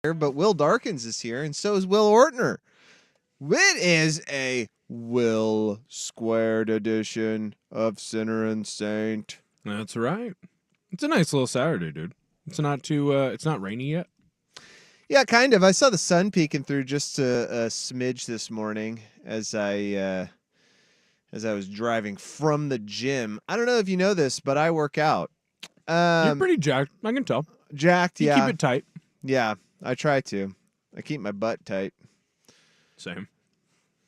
here, but Will Darkins is here, and so is Will Ortner. It is a Will Squared edition of Sinner and Saint. That's right. It's a nice little Saturday, dude. It's not too. It's not rainy yet. Yeah, kind of. I saw the sun peeking through just a smidge this morning as I was driving from the gym. I don't know if you know this, but I work out. You're pretty jacked. I can tell. Jacked, You yeah. keep it tight. Yeah, I try to. I keep my butt tight, Same.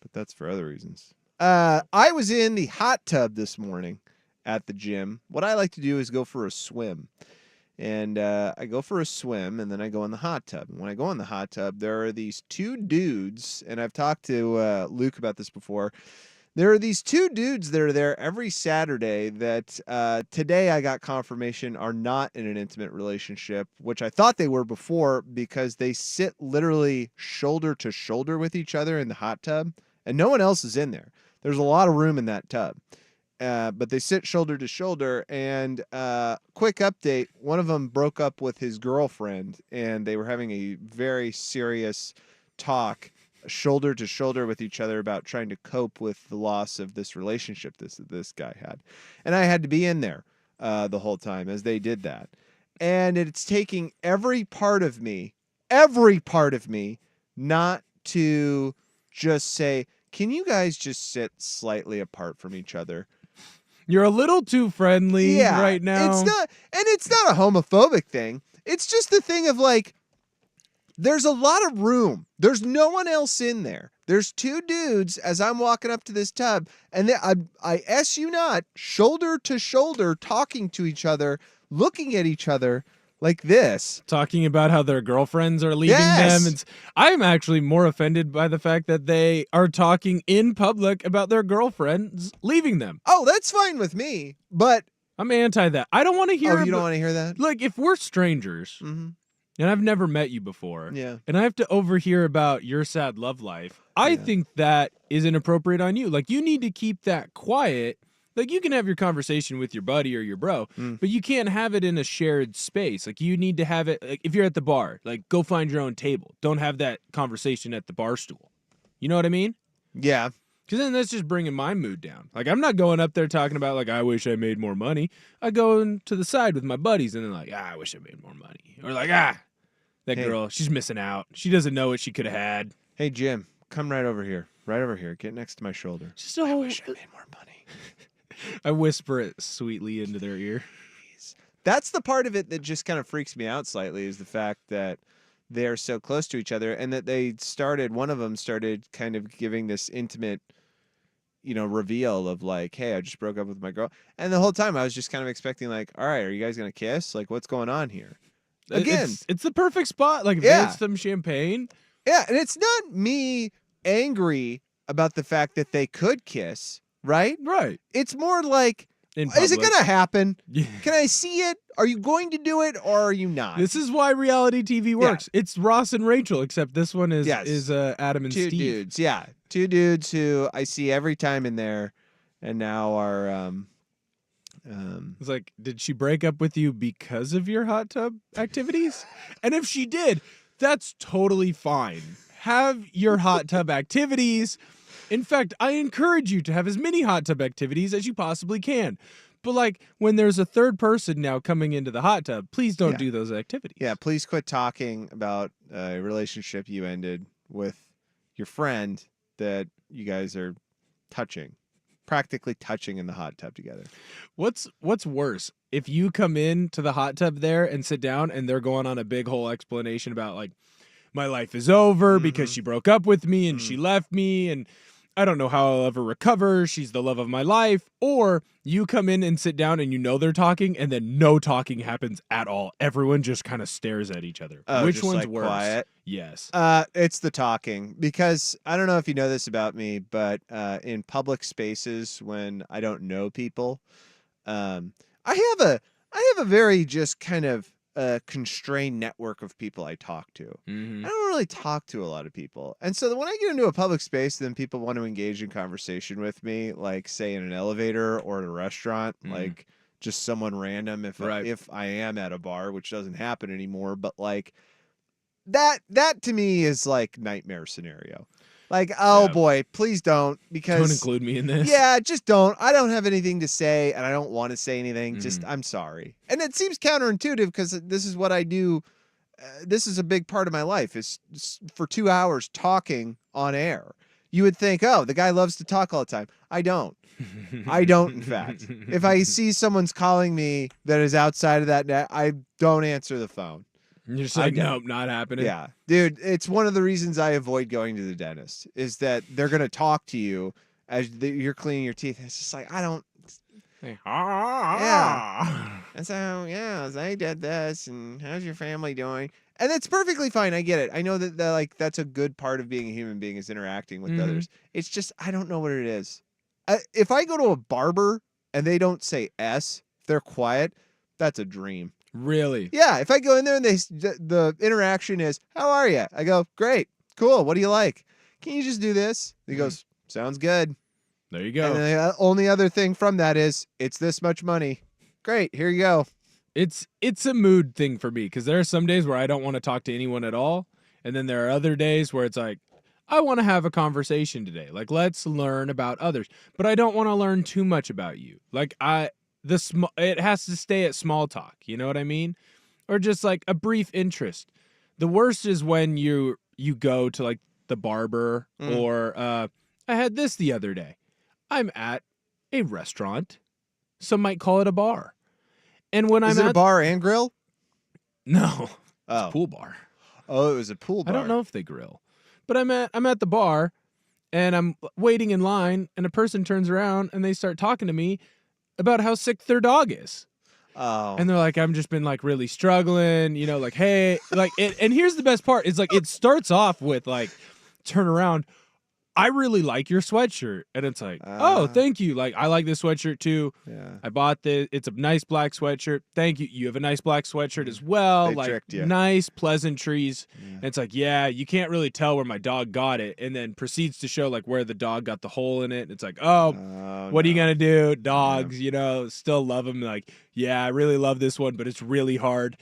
but that's for other reasons. I was in the hot tub this morning at the gym. What I like to do is go for a swim. And I go for a swim, and then I go in the hot tub. And when I go in the hot tub, there are these two dudes, and I've talked to Luke about this before. There are these two dudes that are there every Saturday that today I got confirmation are not in an intimate relationship, which I thought they were before because they sit literally shoulder to shoulder with each other in the hot tub, and no one else is in there. There's a lot of room in that tub. But they sit shoulder to shoulder, and quick update, one of them broke up with his girlfriend, and they were having a very serious talk shoulder to shoulder with each other about trying to cope with the loss of this relationship this guy had. And I had to be in there the whole time as they did that. And it's taking every part of me not to just say, can you guys just sit slightly apart from each other? You're a little too friendly right now. It's not a homophobic thing. It's just the thing of like, there's a lot of room. There's no one else in there. There's two dudes as I'm walking up to this tub, and I S you not, shoulder to shoulder, talking to each other, looking at each other like this. Talking about how their girlfriends are leaving Yes. them. I'm actually more offended by the fact that they are talking in public about their girlfriends leaving them. Oh, that's fine with me, but I'm anti that. I don't want to hear. Oh, you don't want to hear that? Like, if we're strangers, Mm-hmm. and I've never met you before, Yeah. and I have to overhear about your sad love life, I Yeah. think that is inappropriate on you. Like, you need to keep that quiet. Like, you can have your conversation with your buddy or your bro, but you can't have it in a shared space. Like, you need to have it, like, if you're at the bar, like, go find your own table. Don't have that conversation at the bar stool. You know what I mean? Yeah. Because then that's just bringing my mood down. Like, I'm not going up there talking about, like, I wish I made more money. I go to the side with my buddies and then, like, I wish I made more money. Or, like, that Hey. girl, she's missing out. She doesn't know what she could have had. Hey, Jim, come right over here. Right over here. Get next to my shoulder. Just I wish I made more money. I whisper it sweetly into their ear. That's the part of it that just kind of freaks me out slightly, is the fact that they're so close to each other, and that one of them started kind of giving this intimate, reveal of like, hey, I just broke up with my girl. And the whole time I was just kind of expecting like, all right, are you guys going to kiss? Like, what's going on here? Again, it's the perfect spot. Like, if Yeah. they had some champagne. Yeah, and it's not me angry about the fact that they could kiss, right? Right. It's more like, In is it public. going to happen? Yeah. Can I see it? Are you going to do it or are you not? This is why reality TV works. It's Ross and Rachel, except this one is Yes. Adam and Two Steve. dudes, yeah. Two dudes who I see every time in there and now are It's like, did she break up with you because of your hot tub activities? And if she did, that's totally fine. Have your hot tub activities. In fact, I encourage you to have as many hot tub activities as you possibly can. But like, when there's a third person now coming into the hot tub, please don't Yeah. do those activities. Yeah, please quit talking about a relationship you ended with your friend that you guys are practically touching in the hot tub together. What's worse? If you come in to the hot tub there and sit down and they're going on a big whole explanation about like, my life is over because she broke up with me and she left me and I don't know how I'll ever recover. She's the love of my life. Or you come in and sit down and they're talking and then no talking happens at all. Everyone just kind of stares at each other. Oh, Which just, one's like, worse? quiet? Yes. It's the talking, because I don't know if you know this about me, but in public spaces when I don't know people, I have a very just kind of constrained network of people I talk to. Mm-hmm. I don't really talk to a lot of people. And so when I get into a public space, then people want to engage in conversation with me, like say in an elevator or at a restaurant, like just someone random if I am at a bar, which doesn't happen anymore, but like that to me is like nightmare scenario. Like, oh Yeah. boy, please don't, because Don't include me in this. yeah, just don't. I don't have anything to say, and I don't want to say anything. Just, I'm sorry. And it seems counterintuitive because this is what I do. This is a big part of my life is for 2 hours talking on air. You would think, oh, the guy loves to talk all the time. I don't. I don't, in fact. If I see someone's calling me that is outside of that net, I don't answer the phone. You're just like, nope, not happening. Yeah. Dude, it's one of the reasons I avoid going to the dentist is that they're going to talk to you as you're cleaning your teeth. It's just like, I don't. Yeah. And so, yeah, they did this, and how's your family doing? And it's perfectly fine. I get it. I know that like that's a good part of being a human being is interacting with others. It's just I don't know what it is. If I go to a barber and they don't say S, if they're quiet, that's a dream. Really? Yeah, if I go in there and the interaction is, "How are you?" I go, "Great, cool. What do you like? Can you just do this?" He goes, "Sounds good." There you go. And the only other thing from that is, "It's this much money." Great, here you go. It's a mood thing for me because there are some days where I don't want to talk to anyone at all, and then there are other days where it's like, I want to have a conversation today. Like, let's learn about others, but I don't want to learn too much about you. Like, it has to stay at small talk. You know what I mean? Or just like a brief interest. The worst is when you go to like the barber or I had this the other day. I'm at a restaurant. Some might call it a bar. And when Is it a bar and grill? No, it's Oh. a pool bar. Oh, it was a pool bar. I don't know if they grill, but I'm at the bar, and I'm waiting in line, and a person turns around and they start talking to me about how sick their dog is. Oh. And they're like, I'm just been like really struggling, you know, like, hey, like it. And here's the best part: it's like it starts off with like, turn around. I really like your sweatshirt. And it's like, oh, thank you. Like, I like this sweatshirt too. Yeah. I bought this. It's a nice black sweatshirt. Thank you. You have a nice black sweatshirt as well. They like, tricked you. nice pleasantries. Yeah. And it's like, yeah, you can't really tell where my dog got it. And then proceeds to show like where the dog got the hole in it. And it's like, oh, what are you going to do? Dogs, you know, still love them. Like, yeah, I really love this one, but it's really hard.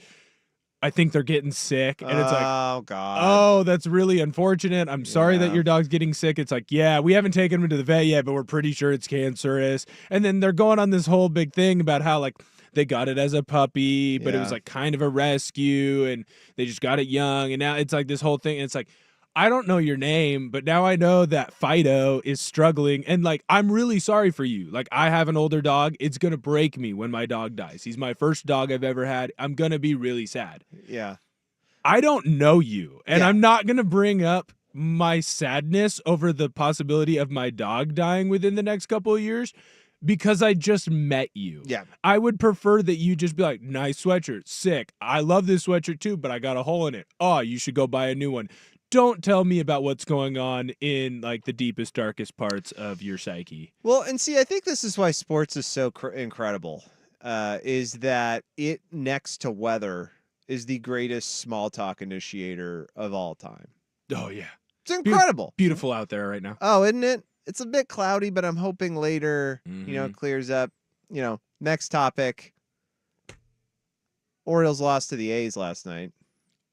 I think they're getting sick. And it's like, oh, God. oh, that's really unfortunate. I'm sorry that your dog's getting sick. It's like, yeah, we haven't taken him to the vet yet, but we're pretty sure it's cancerous. And then they're going on this whole big thing about how, like, they got it as a puppy, but it was, like, kind of a rescue, and they just got it young. And now it's, like, this whole thing. And it's like, I don't know your name, but now I know that Fido is struggling. And, like, I'm really sorry for you. Like, I have an older dog. It's going to break me when my dog dies. He's my first dog I've ever had. I'm going to be really sad. Yeah. I don't know you. And I'm not going to bring up my sadness over the possibility of my dog dying within the next couple of years because I just met you. Yeah. I would prefer that you just be like, nice sweatshirt, sick. I love this sweatshirt too, but I got a hole in it. Oh, you should go buy a new one. Don't tell me about what's going on in like the deepest, darkest parts of your psyche. Well, and see, I think this is why sports is so incredible, is that it, next to weather, is the greatest small talk initiator of all time. Oh, yeah. It's incredible. Beautiful out there right now. Oh, isn't it? It's a bit cloudy, but I'm hoping later, it clears up. Next topic. Orioles lost to the A's last night.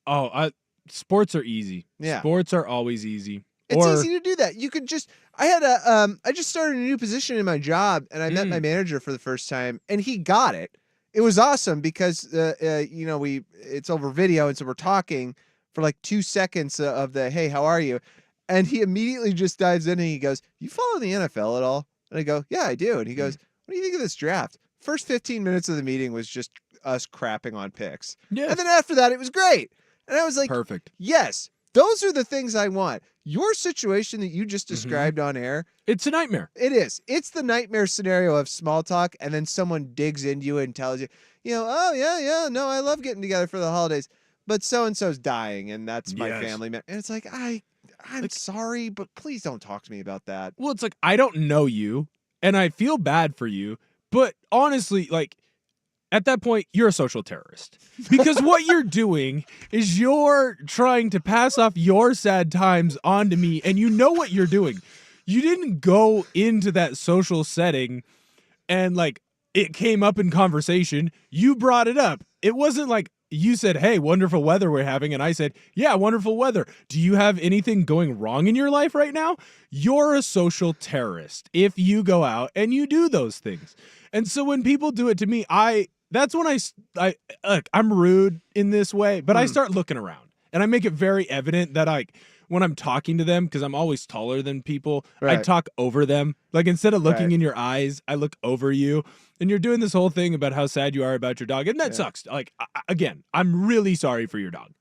Oh, sports are easy. Yeah. Sports are always easy. It's easy to do that. You could just, I just started a new position in my job, and I met my manager for the first time, and he got it. It was awesome because, it's over video, and so we're talking for like 2 seconds of the, hey, how are you? And he immediately just dives in and he goes, you follow the NFL at all? And I go, yeah, I do. And he goes, what do you think of this draft? First 15 minutes of the meeting was just us crapping on picks. Yeah. And then after that, it was great. And I was like, perfect. Yes, those are the things I want. Your situation that you just described on air. It's a nightmare. It is. It's the nightmare scenario of small talk, and then someone digs into you and tells you, oh, yeah, no, I love getting together for the holidays, but so-and-so's dying, and that's my family. And it's like, I'm sorry, but please don't talk to me about that. Well, it's like, I don't know you, and I feel bad for you, but honestly, like, at that point, you're a social terrorist. Because what you're doing is you're trying to pass off your sad times onto me, and you know what you're doing. You didn't go into that social setting and, like, it came up in conversation. You brought it up. It wasn't like, you said, hey, wonderful weather we're having. And I said, yeah, wonderful weather. Do you have anything going wrong in your life right now? You're a social terrorist if you go out and you do those things. And so when people do it to me, that's when I look, I'm rude in this way, but I start looking around and I make it very evident that when I'm talking to them, because I'm always taller than people, I Right. talk over them. Like instead of looking Right. in your eyes, I look over you. And you're doing this whole thing about how sad you are about your dog. And that sucks. Like, again, I'm really sorry for your dog.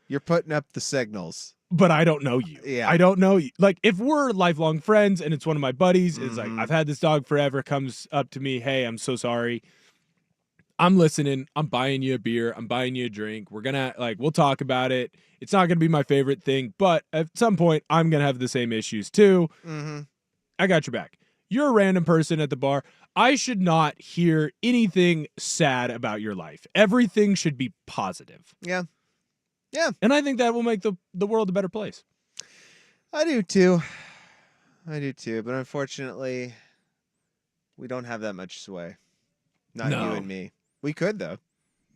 You're putting up the signals. But I don't know you. Yeah. I don't know you. Like, if we're lifelong friends and it's one of my buddies, it's like, I've had this dog forever, comes up to me, hey, I'm so sorry. I'm listening. I'm buying you a beer. I'm buying you a drink. We're going to, we'll talk about it. It's not going to be my favorite thing, but at some point, I'm going to have the same issues too. Mm-hmm. I got your back. You're a random person at the bar. I should not hear anything sad about your life. Everything should be positive. Yeah. And I think that will make the world a better place. I do too. But unfortunately, we don't have that much sway. Not No. you and me. We could, though.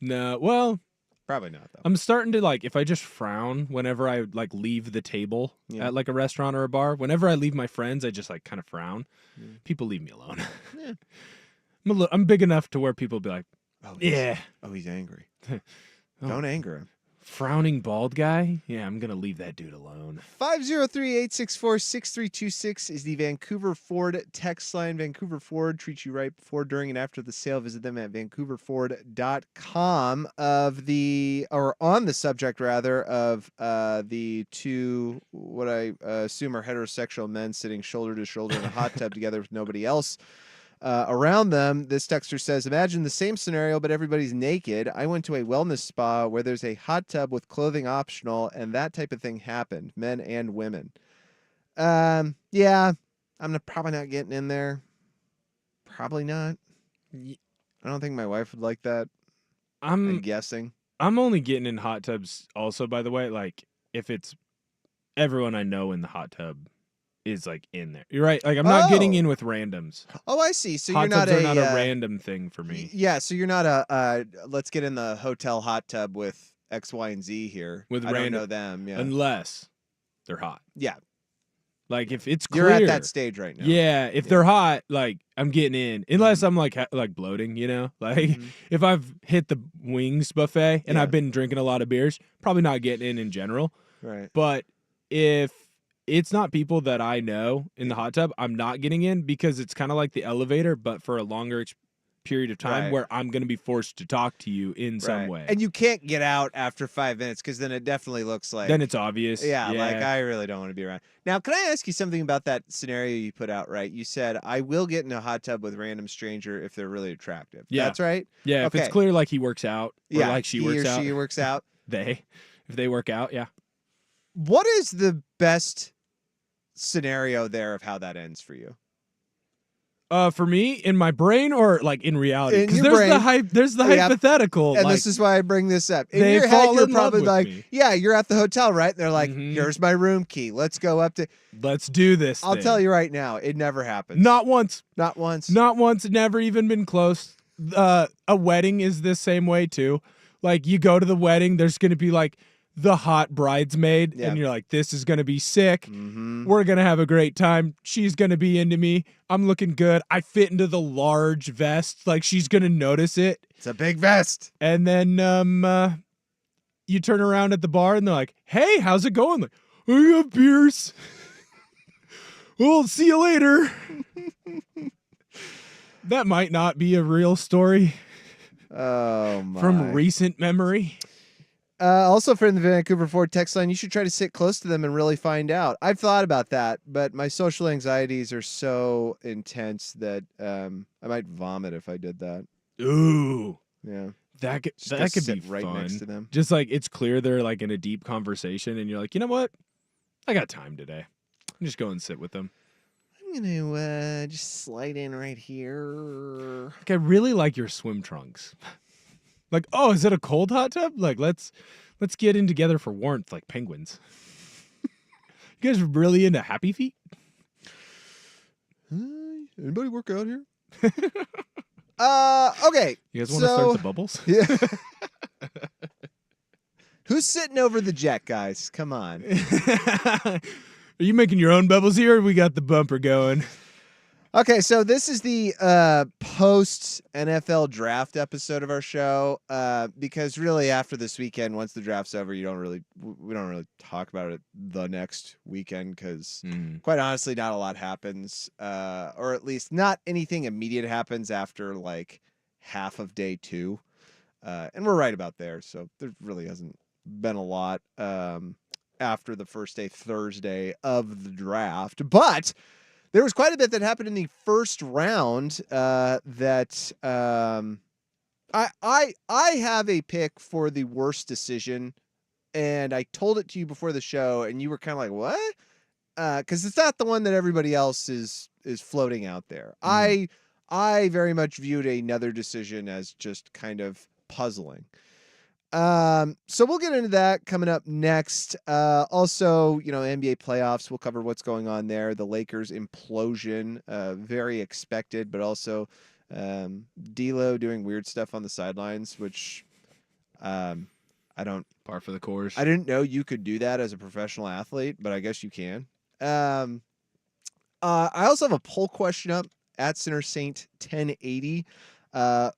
No, well, Probably not, though. I'm starting to if I just frown whenever I leave the table Yeah. at a restaurant or a bar, whenever I leave my friends, I just kind of frown. Yeah. People leave me alone. Yeah. I'm big enough to where people be like, Oh, yeah, he's angry. Oh. Don't anger him. frowning bald guy. Yeah, I'm going to leave that dude alone. 503-864-6326 is the Vancouver Ford text line. Vancouver Ford treats you right before, during, and after the sale. Visit them at vancouverford.com. On the subject rather of the two, what I assume are heterosexual men sitting shoulder to shoulder in a hot tub together with nobody else around them. This texter says, imagine the same scenario, but everybody's naked. I went to a wellness spa where there's a hot tub with clothing optional, and that type of thing happened, men and women. Yeah, I'm probably not getting in there. Probably not. I don't think my wife would like that. I'm guessing. I'm only getting in hot tubs also, by the way, if it's everyone I know in the hot tub is in there. You're right. I'm not getting in with randoms. Oh, I see. So hot you're not tubs are not a random thing for me. Yeah, so you're not a let's get in the hotel hot tub with X, Y, and Z here. With I don't random- know them. Yeah. Unless they're hot. Yeah. If it's clear. You're at that stage right now. Yeah, if they're hot, I'm getting in. Unless I'm bloating, Mhm. if I've hit the wings buffet and Yeah. I've been drinking a lot of beers, probably not getting in general. Right. But if it's not people that I know in the hot tub, I'm not getting in because it's kind of like the elevator, but for a longer period of time Right. where I'm going to be forced to talk to you in some Right. way. And you can't get out after 5 minutes because then it definitely looks like. Then it's obvious. Yeah, I really don't want to be around. Now, can I ask you something about that scenario you put out, right? You said, I will get in a hot tub with a random stranger if they're really attractive. Yeah. That's right? Yeah, if Okay. it's clear he works out or Yeah. she he works or out. she works out. If they work out, yeah. What is the best scenario there of how that ends for you? For me, in my brain or in reality? In Because your there's the Yep. hypothetical. And this is why I bring this up. In they your head, fall you're in love probably with like, me. yeah, you're at the hotel, right? And they're like, Mhm. here's my room key. Let's go up to. Let's do this. I'll tell you right now, it never happens. Not once. Not once. Not once. Never even been close. A wedding is the same way too. You go to the wedding, there's gonna be the hot bridesmaid, Yeah. and you're like, this is gonna be sick. Mm-hmm. We're gonna have a great time. She's gonna be into me. I'm looking good. I fit into the large vest. She's gonna notice it. It's a big vest. And then you turn around at the bar and they're like, hey, how's it going? I got beers. Well, see you later. That might not be a real story Oh, my. from recent memory. Also, from the Vancouver Ford text line, you should try to sit close to them and really find out. I've thought about that, but my social anxieties are so intense that I might vomit if I did that. Ooh, Yeah. that could Just go be sit right fun. next to them. Just it's clear they're in a deep conversation, and you're like, you know what? I got time today. Just go and sit with them. I'm going to just slide in right here. I really like your swim trunks. Oh, is it a cold hot tub? Let's get in together for warmth, like penguins. You guys really into Happy Feet? Anybody work out here? Okay. You guys want to start the bubbles? Yeah. Who's sitting over the jet, guys? Come on. Are you making your own bubbles here? Or we got the bumper going. Okay, so this is the post NFL draft episode of our show because really after this weekend, once the draft's over, we don't really talk about it the next weekend because quite honestly, not a lot happens, or at least not anything immediate happens after like half of day 2, and we're right about there. So there really hasn't been a lot after the first day, Thursday of the draft, but. There was quite a bit that happened in the first round that I have a pick for the worst decision, and I told it to you before the show, and you were kind of like, "What?" Because it's not the one that everybody else is floating out there. I very much viewed another decision as just kind of puzzling. So we'll get into that coming up next. Also, NBA playoffs, we'll cover what's going on there. The Lakers implosion, very expected, but also, D'Lo doing weird stuff on the sidelines, which, I don't Par for the course. I didn't know you could do that as a professional athlete, but I guess you can. I also have a poll question up at Center Saint 1080.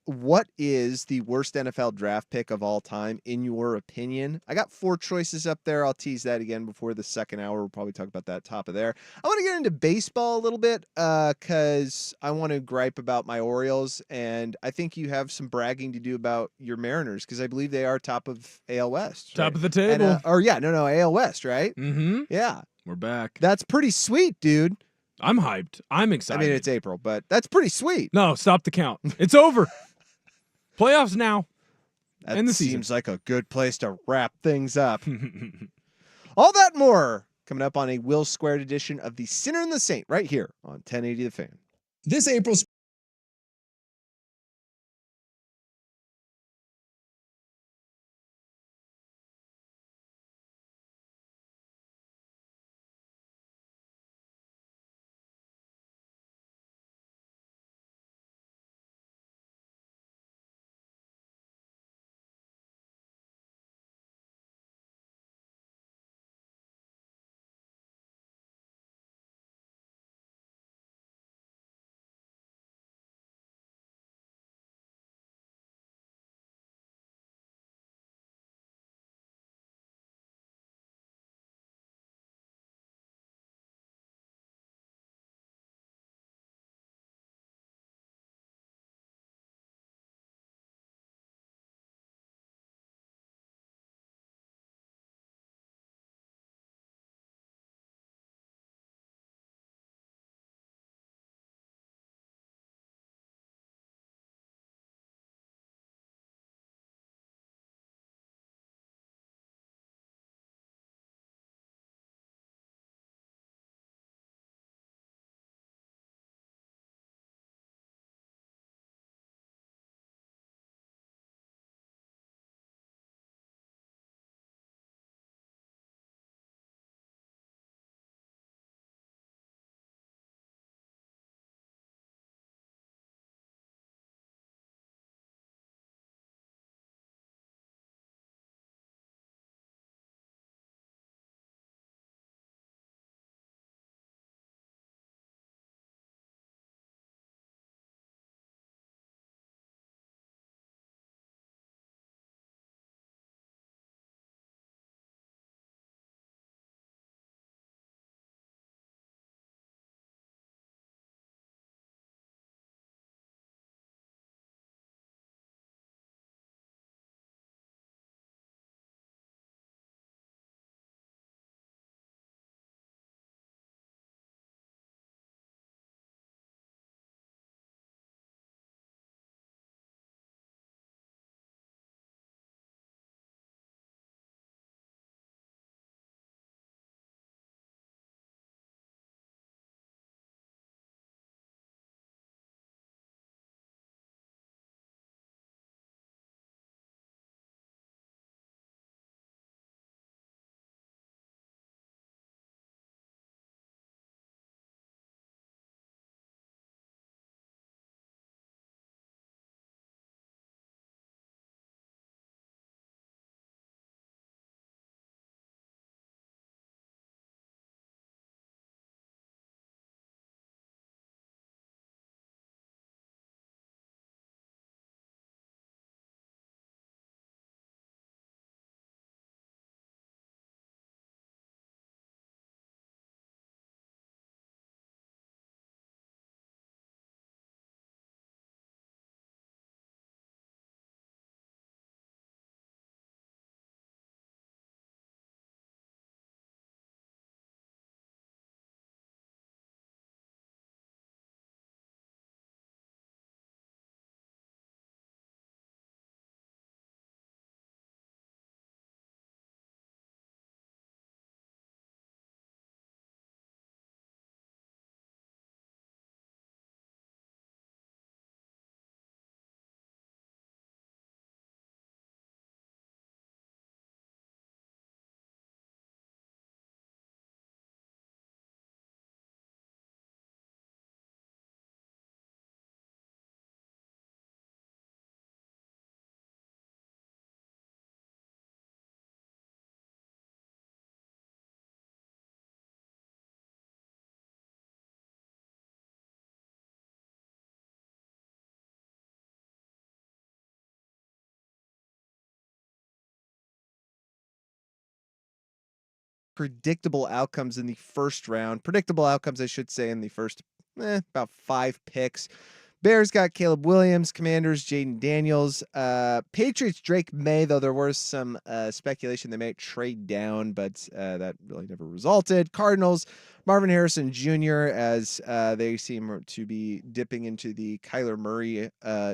What is the worst NFL draft pick of all time, in your opinion? I got 4 choices up there. I'll tease that again before the second hour. We'll probably talk about that top of there. I want to get into baseball a little bit because I want to gripe about my Orioles, and I think you have some bragging to do about your Mariners because I believe they are top of AL West. Top right? of the table. AL West, right? Mm-hmm. Yeah. We're back. That's pretty sweet, dude. I'm hyped. I'm I excited. mean, it's April, but that's pretty sweet. No, stop the count. It's over. Playoffs now. That End the season. seems like a good place to wrap things up. All that and more coming up on a Will Squared edition of The Sinner and the Saint right here on 1080 The Fan. This April predictable outcomes in the first round. Predictable outcomes, I should say, in the first about 5 picks. Bears got Caleb Williams, Commanders Jaden Daniels, Patriots Drake May, though there was some speculation they might trade down, but that really never resulted. Cardinals Marvin Harrison Jr., as they seem to be dipping into the Kyler Murray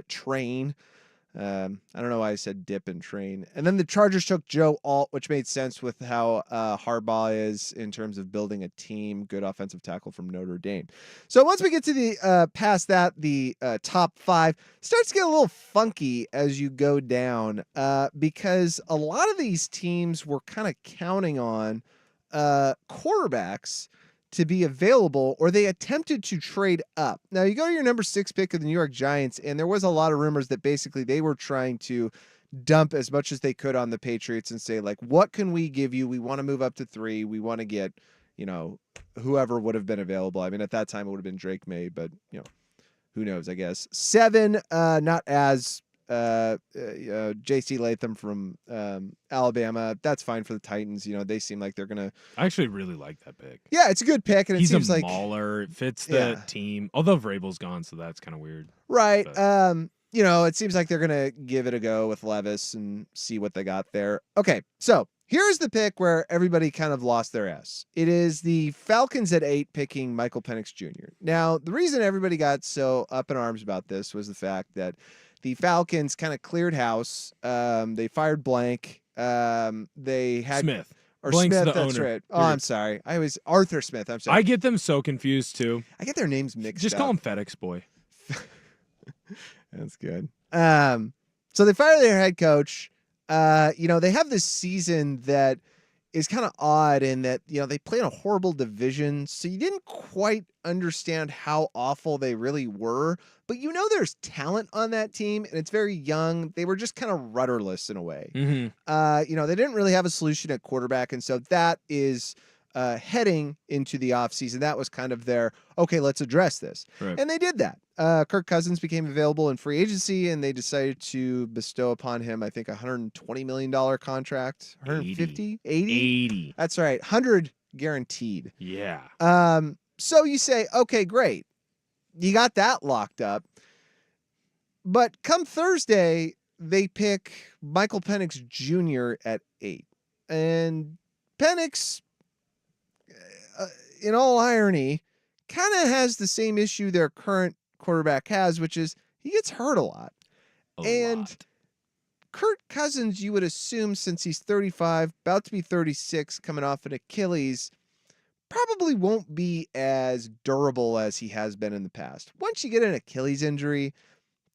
train. I don't know why I said dip and train. And then the Chargers took Joe Alt, which made sense with how Harbaugh is in terms of building a team. Good offensive tackle from Notre Dame. So once we get to the past that, the top 5 starts to get a little funky as you go down because a lot of these teams were kind of counting on quarterbacks to be available, or they attempted to trade up. Now, you go to your number 6 pick of the New York Giants, and there was a lot of rumors that basically they were trying to dump as much as they could on the Patriots and say, like, what can we give you? We want to move up to 3. We want to get, whoever would have been available. I mean, at that time, it would have been Drake May, but, who knows, I guess. 7, not as J.C. Latham from Alabama. That's fine for the Titans. They seem like they're gonna. I actually really like that pick. Yeah, it's a good pick, and he's it seems a like mauler. It fits the team. Although Vrabel's gone, so that's kind of weird. Right. But. It seems like they're gonna give it a go with Levis and see what they got there. Okay, so here's the pick where everybody kind of lost their ass. It is the Falcons at 8 picking Michael Penix Jr. Now, the reason everybody got so up in arms about this was the fact that the Falcons kind of cleared house. They fired Blank. They had Smith. Or Blank's Smith, the that's owner. right. Oh, I'm sorry. I was Arthur Smith. I'm sorry. I get them so confused too. I get their names mixed Just up. call him FedEx Boy. That's good. So they fire their head coach. They have this season that is kind of odd in that, they play in a horrible division. So you didn't quite understand how awful they really were. But there's talent on that team, and it's very young. They were just kind of rudderless in a way. Mm-hmm. They didn't really have a solution at quarterback. And so that is heading into the offseason. That was kind of their, okay, let's address this. Right. And they did that. Kirk Cousins became available in free agency, and they decided to bestow upon him, I think, $120 million contract. 150? 80? That's right. 100 guaranteed. Yeah. So you say, okay, great. You got that locked up. But come Thursday, they pick Michael Penix Jr. at 8. And Penix, in all irony, kind of has the same issue their current quarterback has, which is he gets hurt a lot. A lot. Kirk Cousins, you would assume, since he's 35, about to be 36, coming off an Achilles, probably won't be as durable as he has been in the past. Once you get an Achilles injury,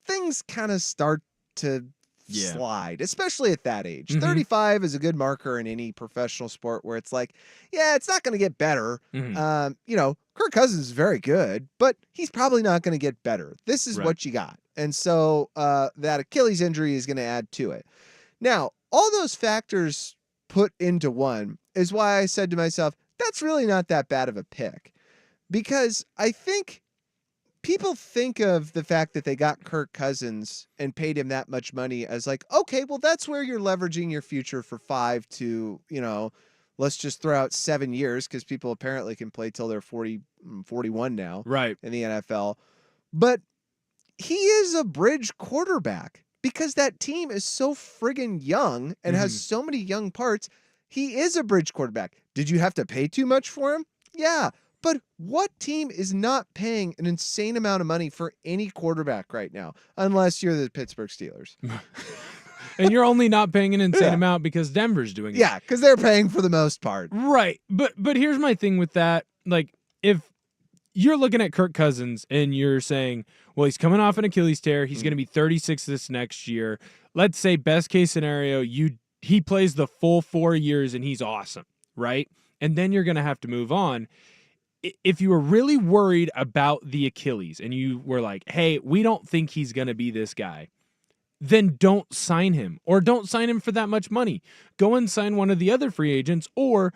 things kind of start to slide, especially at that age. Mm-hmm. 35 is a good marker in any professional sport where it's like, it's not going to get better. Mm-hmm. Kirk Cousins is very good, but he's probably not going to get better. This is what you got. And so that Achilles injury is going to add to it. Now, all those factors put into one is why I said to myself, that's really not that bad of a pick, because I think people think of the fact that they got Kirk Cousins and paid him that much money as like, okay, well, that's where you're leveraging your future for 5 to, let's just throw out 7 years, because people apparently can play till they're 40, 41 now in the NFL. But he is a bridge quarterback because that team is so friggin' young and has so many young parts. He is a bridge quarterback. Did you have to pay too much for him? Yeah. But what team is not paying an insane amount of money for any quarterback right now? Unless you're the Pittsburgh Steelers. And you're only not paying an insane amount because Denver's doing it. Yeah, because they're paying for the most part. Right. But here's my thing with that. Like, if you're looking at Kirk Cousins and you're saying, well, he's coming off an Achilles tear. He's going to be 36 this next year. Let's say best case scenario, he plays the full 4 years and he's awesome, right? And then you're going to have to move on. If you were really worried about the Achilles and you were like, hey, we don't think he's going to be this guy, then don't sign him, or don't sign him for that much money. Go and sign one of the other free agents, or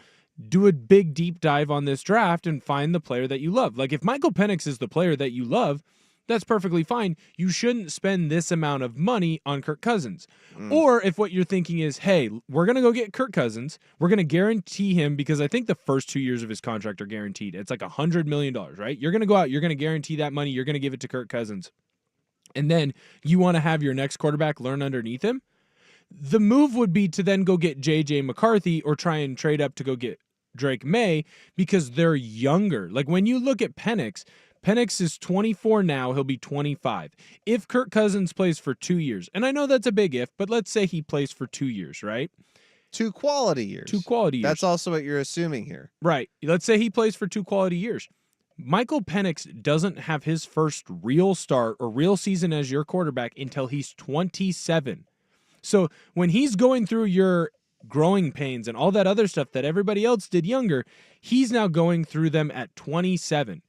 do a big deep dive on this draft and find the player that you love. Like, if Michael Penix is the player that you love, That's perfectly fine. You shouldn't spend this amount of money on Kirk Cousins. Or if what you're thinking is, hey, we're going to go get Kirk Cousins. We're going to guarantee him, because I think the first 2 years of his contract are guaranteed. It's like $100 million, right? You're going to go out. You're going to guarantee that money. You're going to give it to Kirk Cousins. And then you want to have your next quarterback learn underneath him. The move would be to then go get J.J. McCarthy or try and trade up to go get Drake May, because they're younger. Like when you look at Penix is 24 now. He'll be 25. If Kirk Cousins plays for 2 years, and I know that's a big if, but let's say he plays for 2 years, right? 2 quality years. 2 quality years. That's also what you're assuming here. Right. Let's say he plays for 2 quality years. Michael Penix doesn't have his first real start or real season as your quarterback until he's 27. So when he's going through your growing pains and all that other stuff that everybody else did younger, he's now going through them at 27.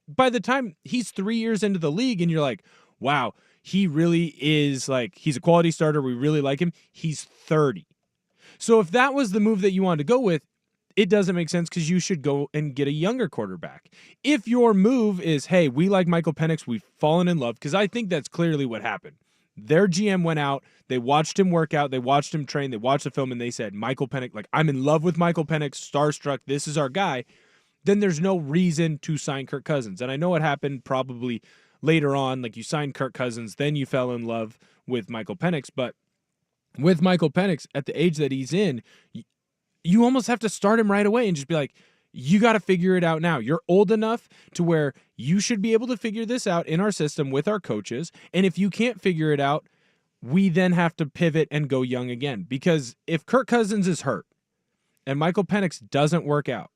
By the time he's 3 years into the league and you're like, wow, he really is like, he's a quality starter. We really like him. He's 30. So if that was the move that you wanted to go with, it doesn't make sense, because you should go and get a younger quarterback. If your move is, hey, we like Michael Penix, we've fallen in love, because I think that's clearly what happened. Their GM went out, they watched him work out, they watched him train, they watched the film, and they said, Michael Penix, like, I'm in love with Michael Penix, starstruck, this is our guy. Then there's no reason to sign Kirk Cousins. And I know it happened probably later on, like you signed Kirk Cousins, then you fell in love with Michael Penix. But with Michael Penix, at the age that he's in, you almost have to start him right away and just be like, you got to figure it out now. You're old enough to where you should be able to figure this out in our system with our coaches. And if you can't figure it out, we then have to pivot and go young again. Because if Kirk Cousins is hurt and Michael Penix doesn't work out,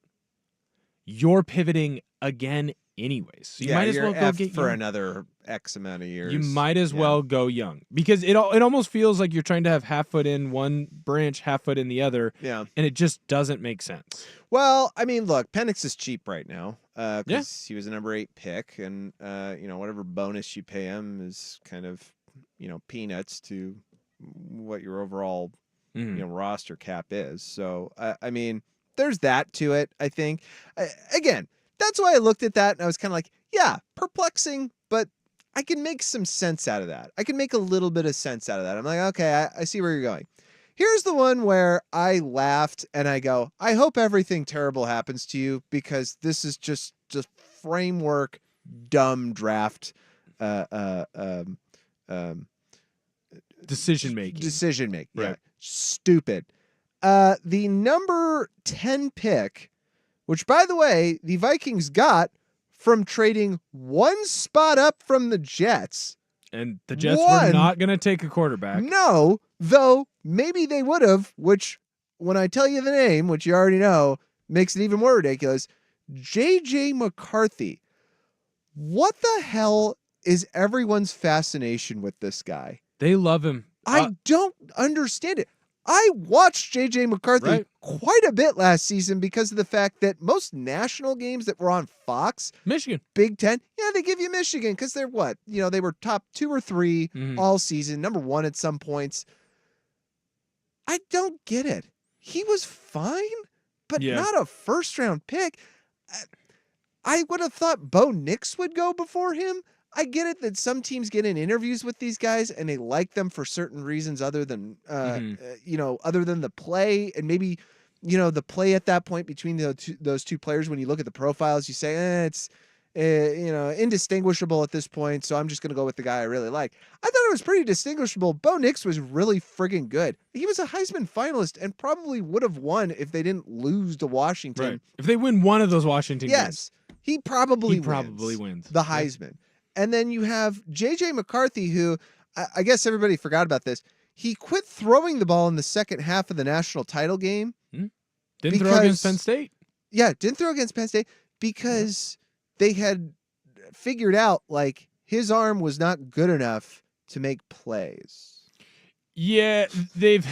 you're pivoting again anyways. So you might as well go get for young. another X amount of years. You might as well go young, because it almost feels like you're trying to have half foot in one branch, half foot in the other. Yeah. And it just doesn't make sense. Well, I mean, look, Penix is cheap right now because he was a number 8 pick, and whatever bonus you pay him is kind of peanuts to what your overall roster cap is. So I mean, there's that to it. I think again, that's why I looked at that and I was kind of like, yeah, perplexing, but I can make some sense out of that. I can make a little bit of sense out of that. I'm like, okay, I see where you're going. Here's the one where I laughed and I go, I hope everything terrible happens to you, because this is just framework dumb draft Decision making. Right. Yeah. Stupid. The number 10 pick, which by the way, the Vikings got from trading one spot up from the Jets. And the Jets were not going to take a quarterback. No, though maybe they would have, which when I tell you the name, which you already know, makes it even more ridiculous. J.J. McCarthy. What the hell is everyone's fascination with this guy? They love him. I don't understand it. I watched J.J. McCarthy quite a bit last season because of the fact that most national games that were on Fox, Michigan, Big Ten, they give you Michigan because they're what? They were top 2 or 3 all season, number 1 at some points. I don't get it. He was fine, but not a first-round pick. I would have thought Bo Nix would go before him. I get it that some teams get in interviews with these guys and they like them for certain reasons other than, other than the play, and maybe, the play at that point between those two players. When you look at the profiles, you say, it's, indistinguishable at this point. So I'm just going to go with the guy I really like. I thought it was pretty distinguishable. Bo Nix was really friggin' good. He was a Heisman finalist and probably would have won if they didn't lose to Washington. Right. If they win one of those Washington games. He probably wins the Heisman. Yeah. And then you have J.J. McCarthy, who I guess everybody forgot about this. He quit throwing the ball in the second half of the national title game. Didn't throw against Penn State. Yeah, didn't throw against Penn State because they had figured out like his arm was not good enough to make plays. Yeah, they've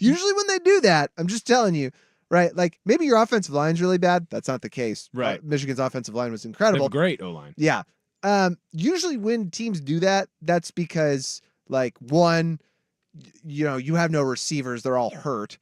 usually when they do that, I'm just telling you, right? Like maybe your offensive line's really bad. That's not the case. Right. Michigan's offensive line was incredible. They have a great O-line. Yeah. Usually when teams do that, that's because like 1, you have no receivers. They're all hurt.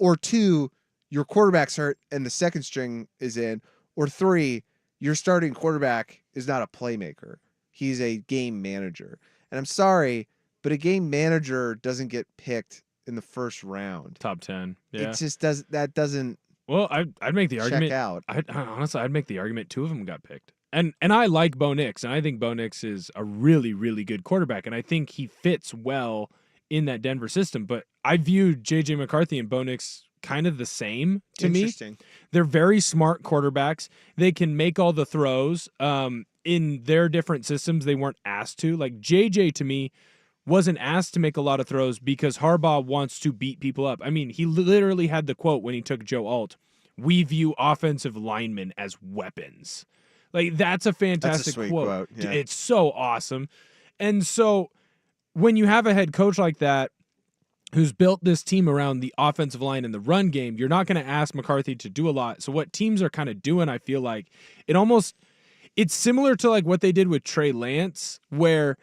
Or 2, your quarterback's hurt and the second string is in. Or 3, your starting quarterback is not a playmaker. He's a game manager. And I'm sorry, but a game manager doesn't get picked in the first round. Top 10. Yeah. It just doesn't Well, I'd make the check argument. out. Honestly, I'd make the argument 2 of them got picked. And I like Bo Nix, and I think Bo Nix is a really, really good quarterback, and I think he fits well in that Denver system. But I view J.J. McCarthy and Bo Nix kind of the same to me. Interesting. They're very smart quarterbacks. They can make all the throws. In their different systems, they weren't asked to. Like J.J. to me wasn't asked to make a lot of throws because Harbaugh wants to beat people up. I mean, he literally had the quote when he took Joe Alt, "We view offensive linemen as weapons." Like, that's a fantastic That's a sweet quote. Yeah. It's so awesome. And so when you have a head coach like that who's built this team around the offensive line and the run game, you're not going to ask McCarthy to do a lot. So what teams are kind of doing, I feel like, it's similar to like what they did with Trey Lance, where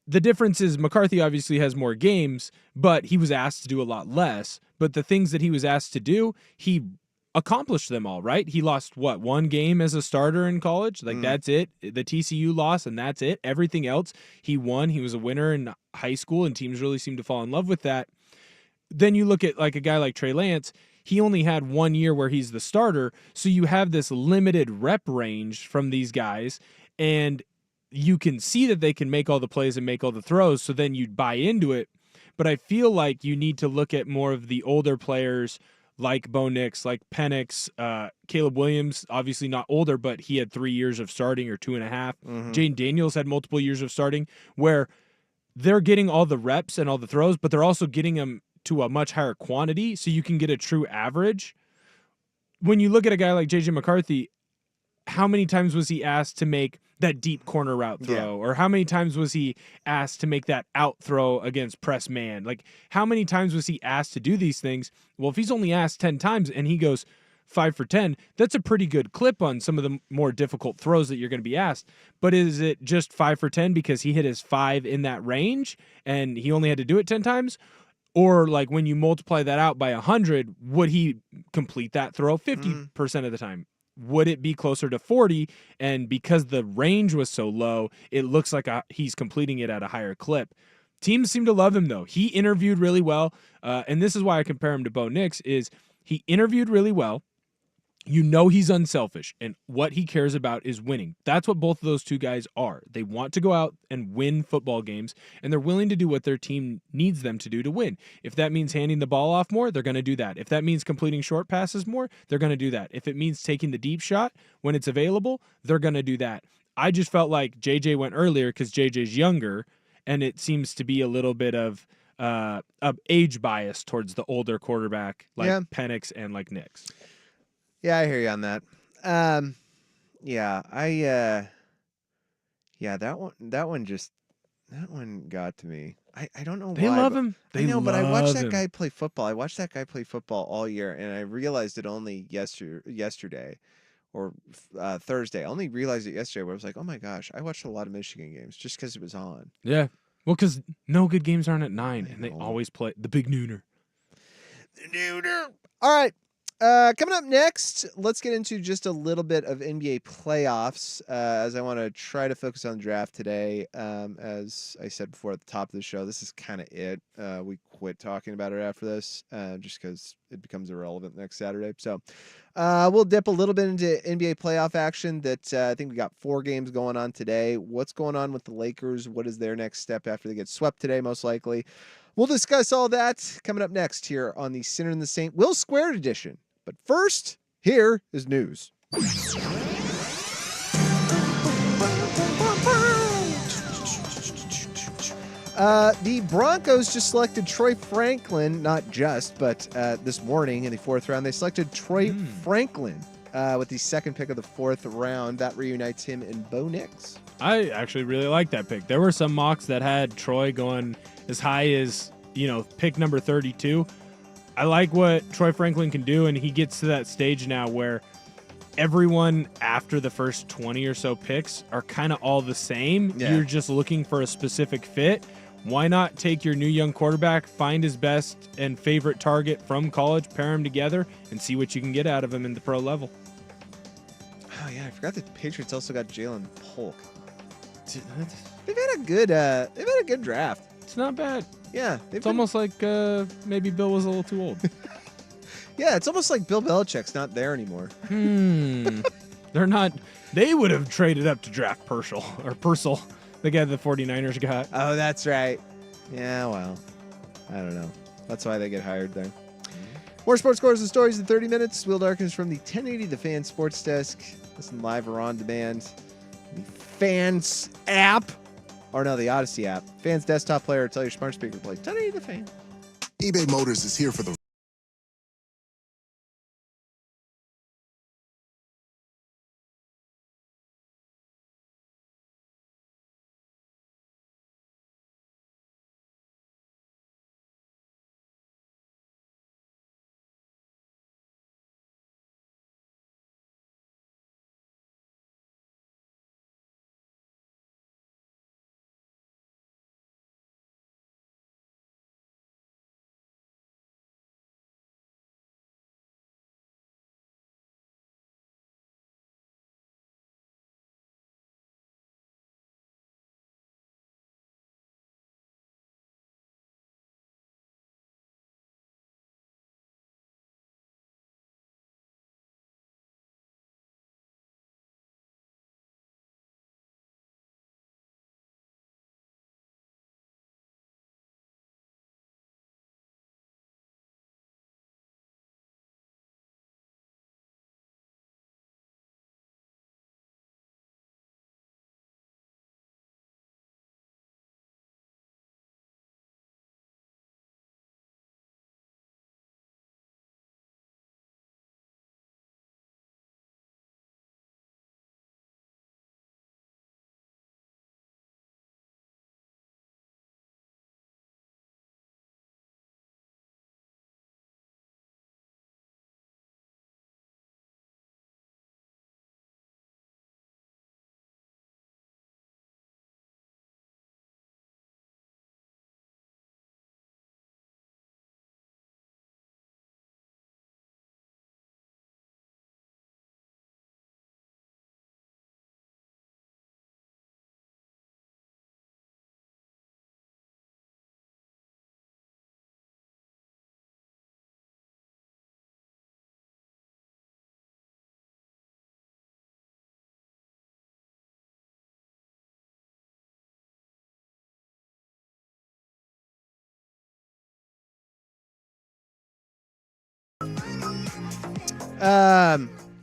the difference is McCarthy obviously has more games, but he was asked to do a lot less. But the things that he was asked to do, he accomplished them all, right? He lost, one game as a starter in college? Like, that's it. The TCU loss, and that's it. Everything else, he won. He was a winner in high school, and teams really seemed to fall in love with that. Then you look at like a guy like Trey Lance. He only had 1 year where he's the starter, so you have this limited rep range from these guys, and you can see that they can make all the plays and make all the throws, so then you'd buy into it. But I feel like you need to look at more of the older players like Bo Nix, like Penix, Caleb Williams, obviously not older, but he had 3 years of starting or 2.5. Jane Daniels had multiple years of starting, where they're getting all the reps and all the throws, but they're also getting them to a much higher quantity, so you can get a true average. When you look at a guy like J.J. McCarthy, how many times was he asked to make that deep corner route throw? Yeah. Or how many times was he asked to make that out throw against press man? Like, how many times was he asked to do these things? Well, if he's only asked 10 times and he goes 5 for 10, that's a pretty good clip on some of the more difficult throws that you're going to be asked. But is it just 5 for 10 because he hit his 5 in that range and he only had to do it 10 times? Or like when you multiply that out by 100, would he complete that throw 50% of the time? Would it be closer to 40? And because the range was so low, it looks like he's completing it at a higher clip. Teams seem to love him, though. He interviewed really well. And this is why I compare him to Bo Nix, is he interviewed really well. You know he's unselfish, and what he cares about is winning. That's what both of those two guys are. They want to go out and win football games, and they're willing to do what their team needs them to do to win. If that means handing the ball off more, they're going to do that. If that means completing short passes more, they're going to do that. If it means taking the deep shot when it's available, they're going to do that. I just felt like JJ went earlier because JJ's younger, and it seems to be a little bit of age bias towards the older quarterback like Penix and like Nix. Yeah, I hear you on that. That one got to me. I don't know why. They love him. I know, but I watched that guy play football. I watched that guy play football all year, and I realized it only yesterday or Thursday. I only realized it yesterday where I was like, oh my gosh, I watched a lot of Michigan games just because it was on. Yeah. Well, because no good games aren't at 9, and they always play the big nooner. The nooner. All right. Coming up next, let's get into just a little bit of NBA playoffs, as I want to try to focus on the draft today. As I said before at the top of the show, this is kind of it. We quit talking about it after this, just because it becomes irrelevant next Saturday. So we'll dip a little bit into NBA playoff action that I think we got 4 games going on today. What's going on with the Lakers? What is their next step after they get swept today, most likely? We'll discuss all that coming up next here on the Sinner and the Saint Will Squared edition. But first, here is news. The Broncos just selected Troy Franklin, not just, but this morning in the 4th round, they selected Troy Franklin with the 2nd pick of the 4th round. That reunites him and Bo Nix. I actually really like that pick. There were some mocks that had Troy going as high as, pick number 32. I like what Troy Franklin can do, and he gets to that stage now where everyone after the first 20 or so picks are kind of all the same. Yeah. You're just looking for a specific fit. Why not take your new young quarterback, find his best and favorite target from college, pair him together, and see what you can get out of him in the pro level? Oh, yeah, I forgot the Patriots also got Jalen Polk. They've had a good draft. It's not bad. Yeah, It's almost like maybe Bill was a little too old. Yeah, it's almost like Bill Belichick's not there anymore. They're not. They would have traded up to draft Purcell, the guy the 49ers got. Oh, that's right. Yeah, well, I don't know. That's why they get hired there. More sports scores and stories in 30 minutes. Will Darkness from the 1080 The Fan Sports Desk. Listen live or on demand. The Fans app. Or no, the Odyssey app. Fans desktop player. Tell your smart speaker to play 1080 The Fan. eBay Motors is here for the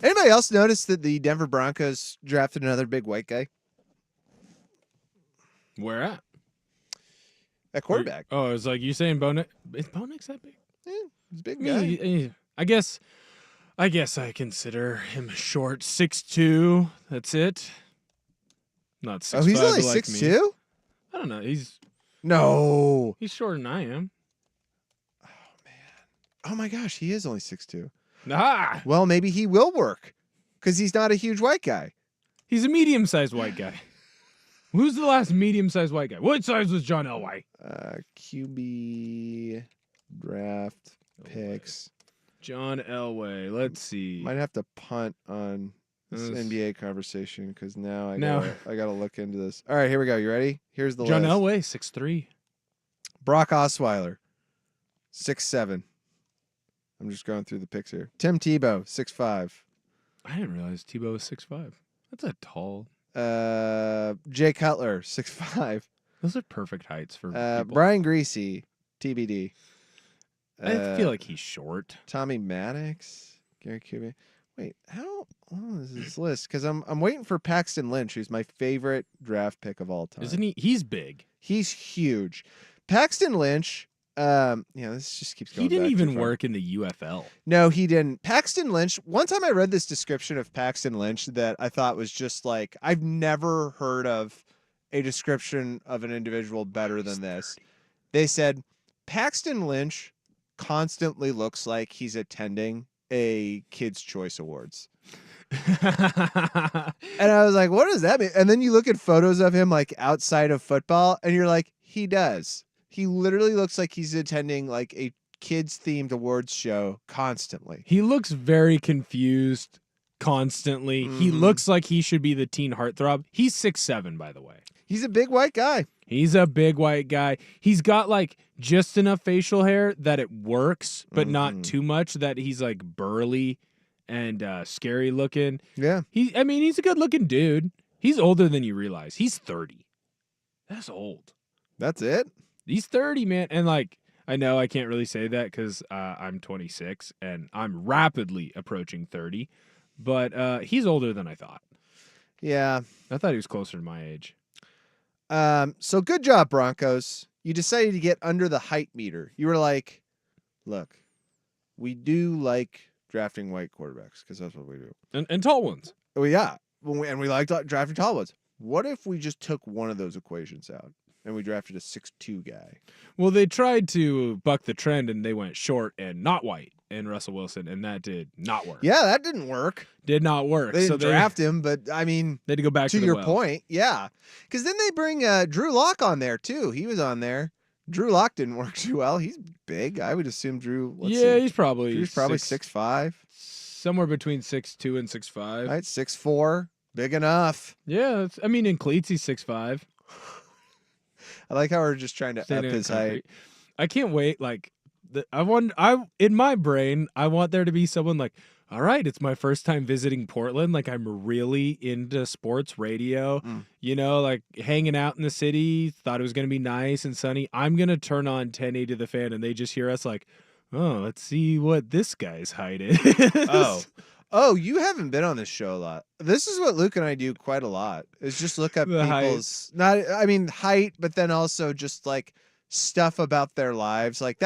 Anybody else notice that the Denver Broncos drafted another big white guy Where at? at quarterback? Oh, it's like you saying Bo Nix. Is Bo Nix that big? Yeah, he's a big I guy. mean, I guess I consider him short, 6'2". That's it. Not 6'5". Oh, he's only like 6'2"? me. I don't know. He's No. shorter than I am. Oh my gosh, he is only 6'2". Ah, Well, maybe he will work because he's not a huge white guy. he's a medium-sized white guy. Who's the last medium-sized white guy? What size was John Elway? QB draft picks. John Elway. Let's see. Might have to punt on this This- NBA conversation because now I Now- gotta look into this. All right, here we go. You ready? Here's the John list. Elway, 6'3". Brock Osweiler, 6'7". I'm just going through the picks here. Tim Tebow, 6'5". I didn't realize Tebow was 6'5". That's a tall. Jay Cutler, 6'5". Those are perfect heights for people. Brian Greasy, TBD. I feel like he's short. Tommy Maddox, Gary Kubiak. Wait, how long is this list? Because I'm waiting for Paxton Lynch, who's my favorite draft pick of all time. Isn't he? He's big. He's huge. Paxton Lynch. This just keeps going. He didn't back too even far. work in the UFL. No, he didn't. Paxton Lynch. One time I read this description of Paxton Lynch that I thought was just like, I've never heard of a description of an individual better than this. They said Paxton Lynch constantly looks like he's attending a Kids' Choice Awards. And I was like, what does that mean? And then you look at photos of him like outside of football and you're like, he does. He literally looks like he's attending like a kids themed awards show constantly. He looks very confused constantly. He looks like he should be the teen heartthrob. He's 6'7", by the way. He's a big white guy. He's a big white guy. He's got like just enough facial hair that it works, but not too much that he's like burly and scary looking. Yeah. He's a good looking dude. He's older than you realize. He's 30. That's old. That's it? He's 30, man. And like, I know I can't really say that because I'm 26 and I'm rapidly approaching 30, but he's older than I thought. Yeah. I thought he was closer to my age. So good job, Broncos. You decided to get under the height meter. You were like, look, we do like drafting white quarterbacks because that's what we do. And tall ones. Oh, yeah. And we like drafting tall ones. What if we just took one of those equations out and we drafted a 6'2" guy? Well, they tried to buck the trend and they went short and not white in Russell Wilson, and that did not work. Yeah, that didn't work. Did not work. They didn't draft him, but I mean, they had to go back to the your well. point. Yeah. Because then they bring Drew Lock on there, too. He was on there. Drew Lock didn't work too well. He's big. I would assume Drew. He's probably 6'5". Somewhere between 6'2" and 6'5". Right, 6'4". Big enough. Yeah, in cleats he's 6'5". I like how we're just trying to up his height. I can't wait. Like, in my brain, I want there to be someone like, all right, it's my first time visiting Portland. Like, I'm really into sports radio, like hanging out in the city. Thought it was going to be nice and sunny. I'm going to turn on 1080 The Fan, and they just hear us like, oh, let's see what this guy's height is. Oh, you haven't been on this show a lot. This is what Luke and I do quite a lot. Is just look up The people's height, but then also just like stuff about their lives. Like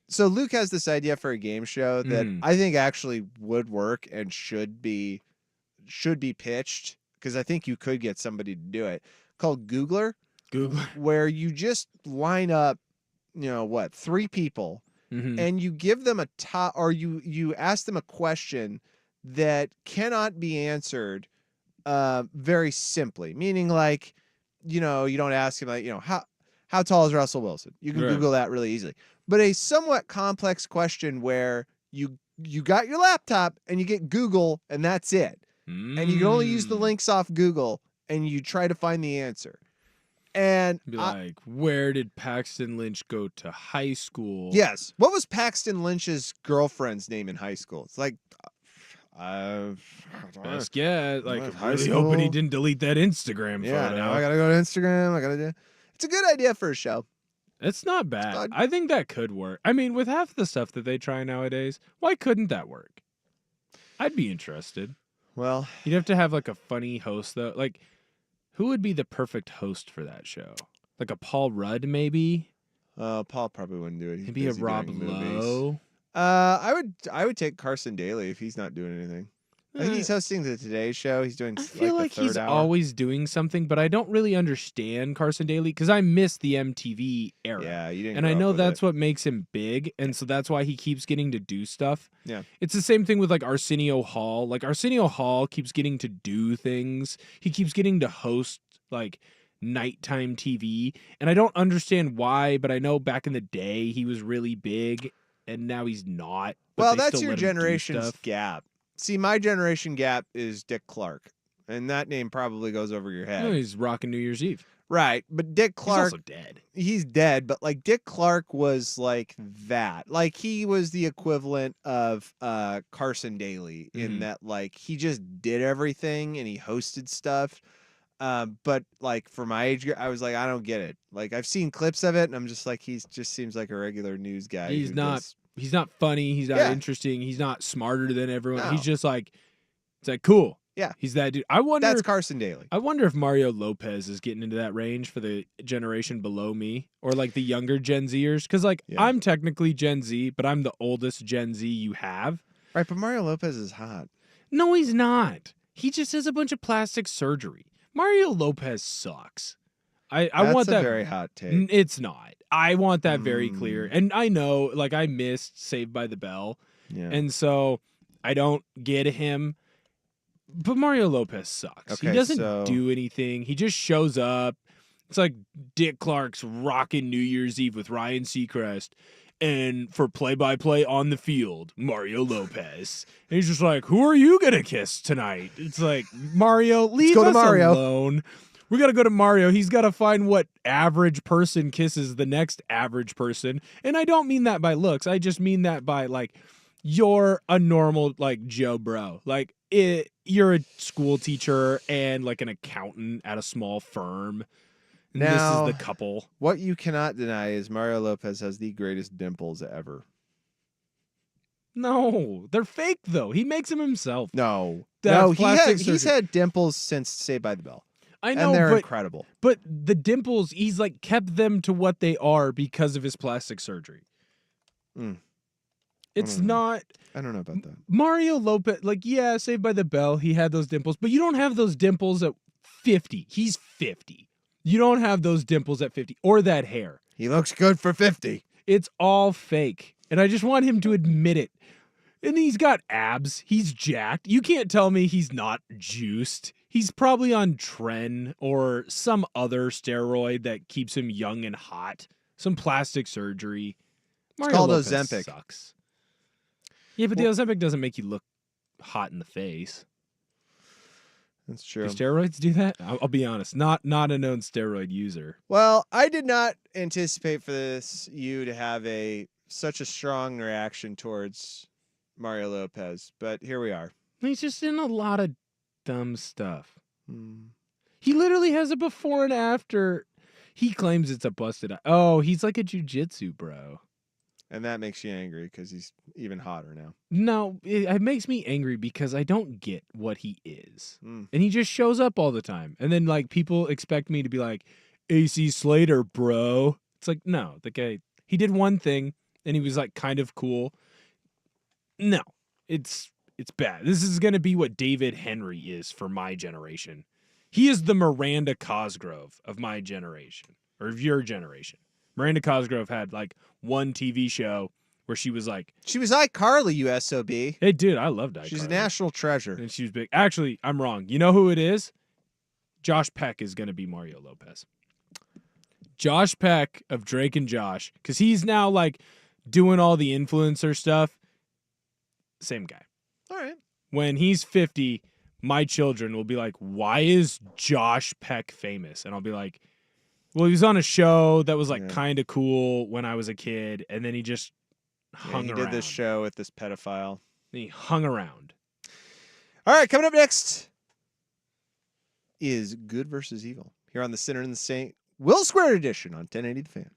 so Luke has this idea for a game show that I think actually would work and should be pitched, because I think you could get somebody to do it, called Googler, where you just line up, 3 people. And you give them you ask them a question that cannot be answered very simply. Meaning, like, you don't ask him, like, how tall is Russell Wilson? You can Google that really easily. But a somewhat complex question where you got your laptop and you get Google and that's it. And you can only use the links off Google and you try to find the answer. And be like, where did Paxton Lynch go to high school? Yes. What was Paxton Lynch's girlfriend's name in high school? It's like, best guess. Like, high really school. hoping he didn't delete that Instagram Yeah, photo. now I gotta go to Instagram. It's a good idea for a show. It's not bad. I think that could work. I mean, with half the stuff that they try nowadays, why couldn't that work? I'd be interested. Well, you'd have to have like a funny host though. Like, who would be the perfect host for that show? Like a Paul Rudd, maybe? Paul probably wouldn't do it. He's maybe a busy Rob doing movies. Lowe. I would take Carson Daly if he's not doing anything. I think he's hosting the Today Show. He's doing. I feel like the third he's hour. always doing something, but I don't really understand Carson Daly because I miss the MTV era. Yeah, you didn't. And I grow know up with that's it. what makes him big, and so that's why he keeps getting to do stuff. Yeah. It's the same thing with like Arsenio Hall. Like Arsenio Hall keeps getting to do things. He keeps getting to host like nighttime TV, and I don't understand why, but I know back in the day he was really big, and now he's not. But Well, they that's still your let him do generation's stuff. gap. See, my generation gap is Dick Clark, and that name probably goes over your head. Oh, he's rocking New Year's Eve. Right, but Dick Clark, He's also dead. He's dead, but like Dick Clark was like that. Like he was the equivalent of Carson Daly in that like he just did everything and he hosted stuff. But like for my age, I was like, I don't get it. Like I've seen clips of it, and I'm just like, he just seems like a regular news guy. He's who not. does- He's not funny. He's not Yeah. interesting. He's not smarter than everyone. No. He's just like, it's like cool. Yeah. He's that dude. I wonder. That's Carson Daly. I wonder if Mario Lopez is getting into that range for the generation below me or like the younger Gen Zers. Because like Yeah. I'm technically Gen Z, but I'm the oldest Gen Z you have. Right, but Mario Lopez is hot. No, he's not. He just has a bunch of plastic surgery. Mario Lopez sucks. I That's want a that. very hot take. It's not. I want that very clear. And I know, like, I missed Saved by the Bell. Yeah. And so I don't get him. But Mario Lopez sucks. Okay, he doesn't so- do anything. He just shows up. It's like Dick Clark's rocking New Year's Eve with Ryan Seacrest. And for play-by-play on the field, Mario Lopez. And he's just like, who are you going to kiss tonight? It's like, Mario, leave go to us Mario. alone. We got to go to Mario. He's got to find what average person kisses the next average person. And I don't mean that by looks. I just mean that by, like, you're a normal, like, Joe Bro. Like, you're a school teacher and, like, an accountant at a small firm. And this Now- is the couple. What you cannot deny is Mario Lopez has the greatest dimples ever. No, they're fake, though. He makes them himself. No. That's No, plastic he's surgery. had dimples since Saved by the Bell. I know, And they're but incredible. the dimples, he's like kept them to what they are because of his plastic surgery. Mm. It's Mm. not I don't know about that. Mario Lopez. Like, yeah, Saved by the Bell, he had those dimples, but you don't have those dimples at 50. He's 50. You don't have those dimples at 50 or that hair. He looks good for 50. It's all fake, and I just want him to admit it. And he's got abs. He's jacked. You can't tell me he's not juiced. He's probably on Tren or some other steroid that keeps him young and hot. Some plastic surgery. Mario called Lopez Ozempic. sucks. Yeah, but the Ozempic doesn't make you look hot in the face. That's true. Do steroids do that? I'll be honest. Not a known steroid user. Well, I did not anticipate for you to have such a strong reaction towards Mario Lopez, but here we are. He's just in a lot of dumb stuff. Hmm. He literally has a before and after. He claims it's a busted eye. Oh, he's like a jujitsu bro. And that makes you angry because he's even hotter now. No, it makes me angry because I don't get what he is. Mm. And he just shows up all the time. And then, like, people expect me to be like, AC Slater, bro. It's like, no, the guy, he did one thing and he was, like, kind of cool. No, it's bad. This is going to be what David Henry is for my generation. He is the Miranda Cosgrove of my generation, or of your generation. Miranda Cosgrove had, like, one TV show where she was like, She was iCarly, you SOB. hey, dude, I loved iCarly. She's a national treasure. And she was big. Actually, I'm wrong. You know who it is? Josh Peck is going to be Mario Lopez. Josh Peck of Drake and Josh, because he's now, like, doing all the influencer stuff. Same guy. All right. When he's 50, my children will be like, why is Josh Peck famous? And I'll be like, well, he was on a show that was like Yeah. kind of cool when I was a kid, and then he just Yeah, hung he around. did this show with this pedophile. He hung around. All right, coming up next is Good versus Evil here on the Sinner and the Saint Will Square Edition on 1080 The Fan.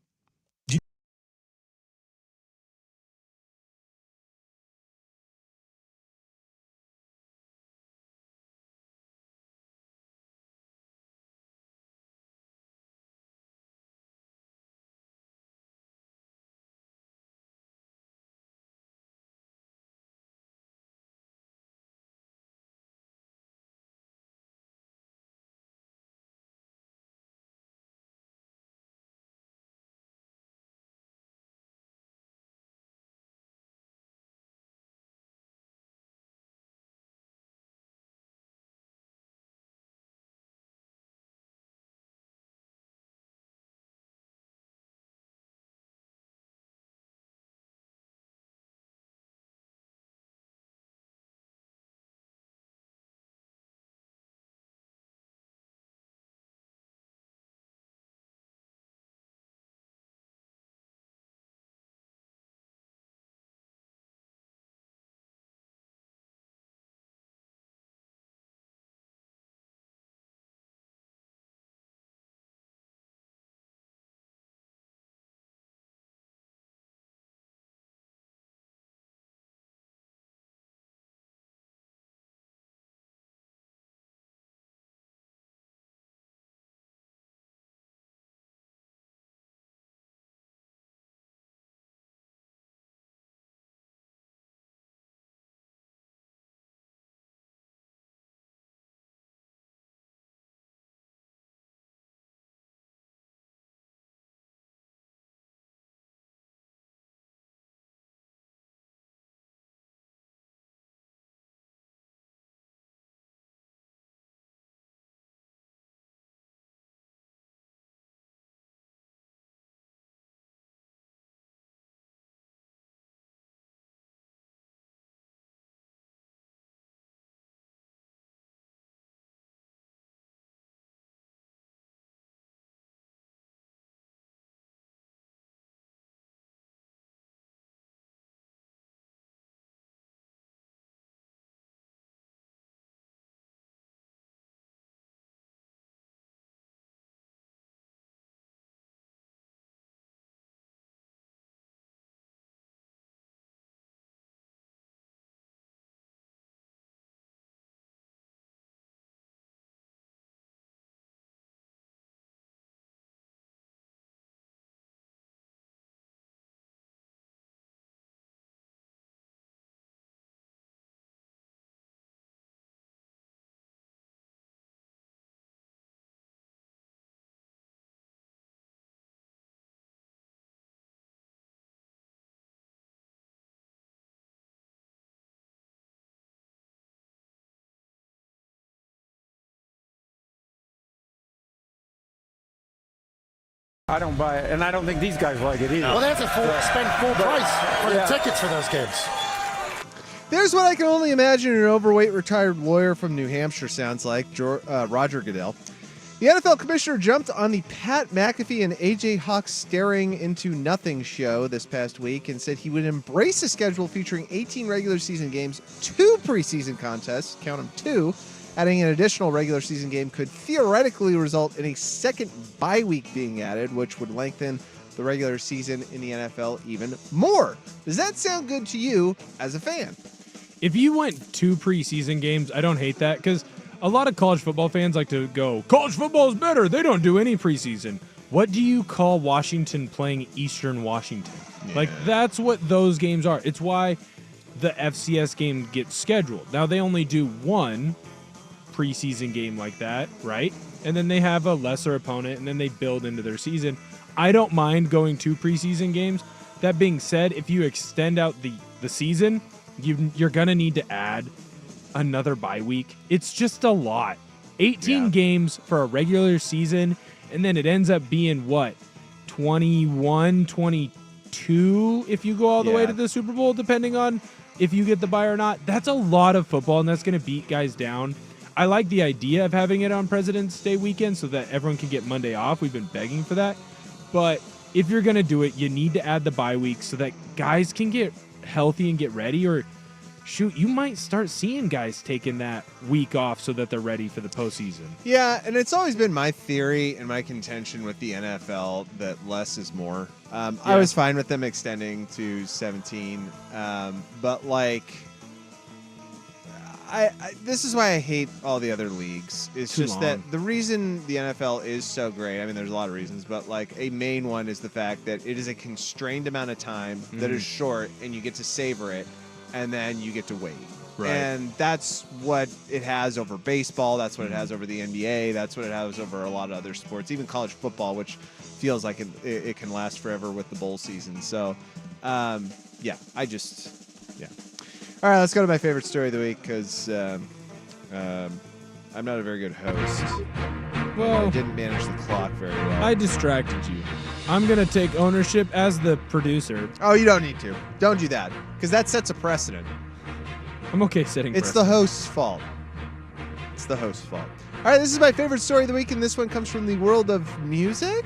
I don't buy it, and I don't think these guys like it either. Well, they have to spend full price for the tickets for those games. There's what I can only imagine an overweight retired lawyer from New Hampshire sounds like, Roger Goodell. The NFL commissioner jumped on the Pat McAfee and A.J. Hawk staring into nothing show this past week and said he would embrace a schedule featuring 18 regular season games, 2 preseason contests, count them 2, adding an additional regular season game could theoretically result in a second bye week being added, which would lengthen the regular season in the NFL even more. Does that sound good to you as a fan? If you went 2 preseason games, I don't hate that because a lot of college football fans like to go, college football is better. They don't do any preseason. What do you call Washington playing Eastern Washington? Yeah. Like, that's what those games are. It's why the FCS game gets scheduled. Now, they only do 1 preseason game like that, right? And then they have a lesser opponent, and then they build into their season. I don't mind going 2 preseason games. That being said, if you extend out the season, you're going to need to add another bye week. It's just a lot. 18 games for a regular season, and then it ends up being what? 21, 22 if you go all the way to the Super Bowl, depending on if you get the bye or not. That's a lot of football, and that's going to beat guys down. I like the idea of having it on President's Day weekend so that everyone can get Monday off. We've been begging for that. But if you're going to do it, you need to add the bye week so that guys can get healthy and get ready, or shoot, you might start seeing guys taking that week off so that they're ready for the postseason. Yeah, and it's always been my theory and my contention with the NFL that less is more. I was fine with them extending to 17, but like, this is why I hate all the other leagues. It's just that the reason the NFL is so great, I mean, there's a lot of reasons, but like a main one is the fact that it is a constrained amount of time that is short, and you get to savor it. And then you get to wait. Right. And that's what it has over baseball. That's what it has over the NBA. That's what it has over a lot of other sports, even college football, which feels like it can last forever with the bowl season. So, All right, let's go to my favorite story of the week because I'm not a very good host. Well, I didn't manage the clock very well. I distracted you. I'm going to take ownership as the producer. Oh, you don't need to. Don't do that, because that sets a precedent. I'm okay setting It's the host's fault. It's the host's fault. All right, this is my favorite story of the week, and this one comes from the world of music.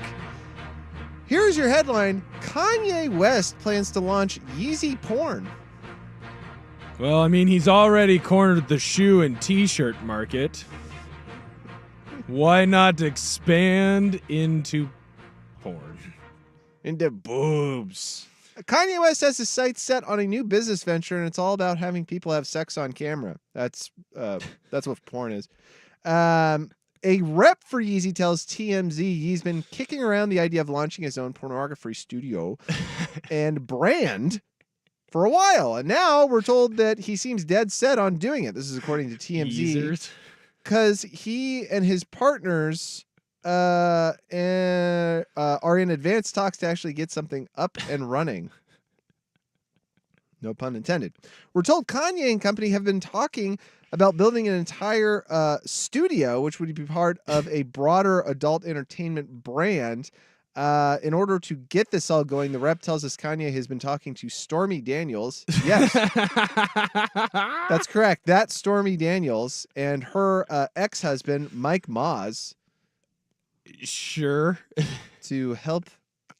Here's your headline. Kanye West plans to launch Yeezy porn. Well, I mean, he's already cornered the shoe and T-shirt market. Why not expand into porn? Into boobs. Kanye West has his sights set on a new business venture, and it's all about having people have sex on camera. That's what porn is. A rep for Yeezy tells TMZ he's been kicking around the idea of launching his own pornography studio and brand for a while, and now we're told that he seems dead set on doing it. This is according to TMZ, because he and his partners are in advanced talks to actually get something up and running. No pun intended. We're told Kanye and company have been talking about building an entire studio, which would be part of a broader adult entertainment brand. In order to get this all going, the rep tells us Kanye has been talking to Stormy Daniels. Yes, that's correct. That's Stormy Daniels and her ex-husband, Mike Moz. Sure. To help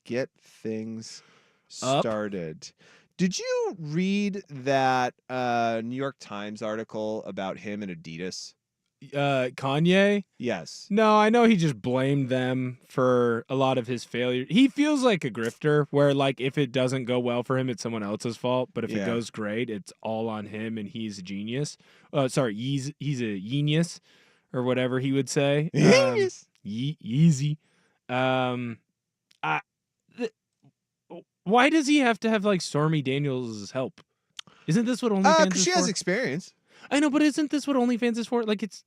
get things started. Did you read that New York Times article about him and Adidas? Kanye? Yes. No, I know he just blamed them for a lot of his failure. He feels like a grifter where, like, if it doesn't go well for him, it's someone else's fault. But if it goes great, it's all on him and he's a genius. Sorry, he's a genius or whatever he would say. Genius. Yeezy. Why does he have to have like Stormy Daniels' help? Isn't this what OnlyFans is for? Because she has experience. I know, but isn't this what OnlyFans is for? Like, it's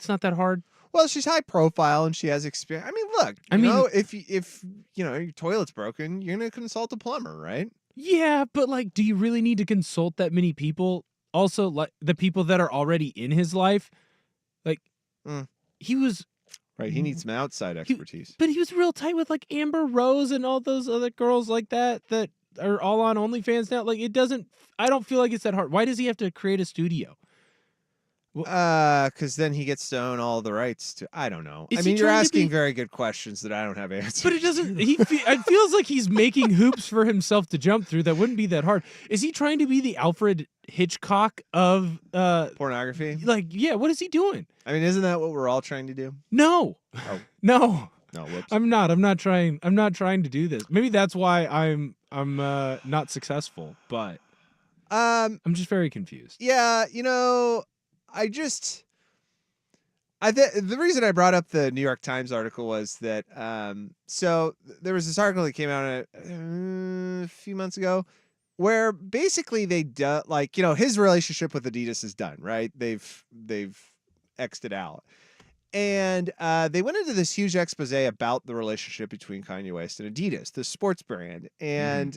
not that hard. Well, she's high profile and she has experience. I mean, look, you know, if you know your toilet's broken, you're gonna consult a plumber, right? Yeah, but like, do you really need to consult that many people? Also, like the people that are already in his life, like he was Right. He needs some outside expertise. But he was real tight with like Amber Rose and all those other girls like that are all on OnlyFans now. Like I don't feel like it's that hard. Why does he have to create a studio? Because then he gets to own all the rights to. I don't know. Is I he mean, you're trying to asking be- very good questions that I don't have answers. But it doesn't. It feels like he's making hoops for himself to jump through. That wouldn't be that hard. Is he trying to be the Alfred Hitchcock of Pornography. like? Yeah. What is he doing? I mean, isn't that what we're all trying to do? No. Oh. No. No. Whoops. I'm not. I'm not trying to do this. Maybe that's why I'm not successful. But I'm just very confused. Yeah. The reason I brought up the New York Times article was that so there was this article that came out a few months ago where basically they his relationship with Adidas is done, right? They've X'd it out. And they went into this huge expose about the relationship between Kanye West and Adidas, the sports brand. And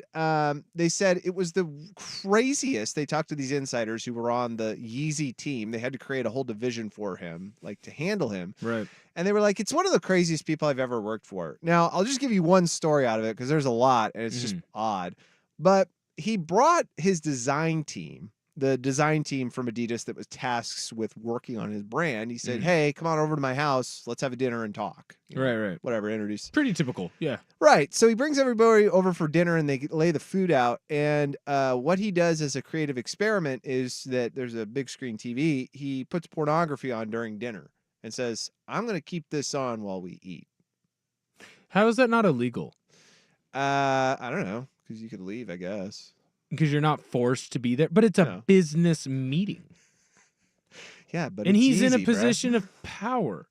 they said it was the craziest. They talked to these insiders who were on the Yeezy team. They had to create a whole division for him, like to handle him. Right. And they were like, it's one of the craziest people I've ever worked for. Now, I'll just give you one story out of it because there's a lot and it's just odd. But he brought his design team. The design team from Adidas that was tasked with working on his brand. He said, hey, come on over to my house. Let's have a dinner and talk. Right. Whatever, introduce. Pretty typical. Yeah. Right. So he brings everybody over for dinner and they lay the food out. And what he does as a creative experiment is that there's a big screen TV. He puts pornography on during dinner and says, I'm going to keep this on while we eat. How is that not illegal? I don't know. Because you could leave, I guess. Because you're not forced to be there, but it's a No. business meeting. Yeah, but and it's he's in a easy, bruh. position of power.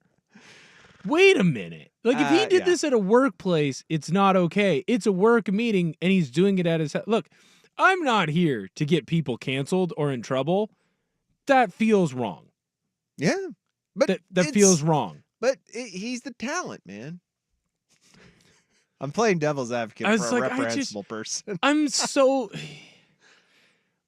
Wait a minute. Like if he did this at a workplace, it's not okay. It's a work meeting and he's doing it at his Look, I'm not here to get people canceled or in trouble. That feels wrong. Yeah. But That feels wrong. But he's the talent, man. I'm playing devil's advocate I for was a like, reprehensible person. I'm so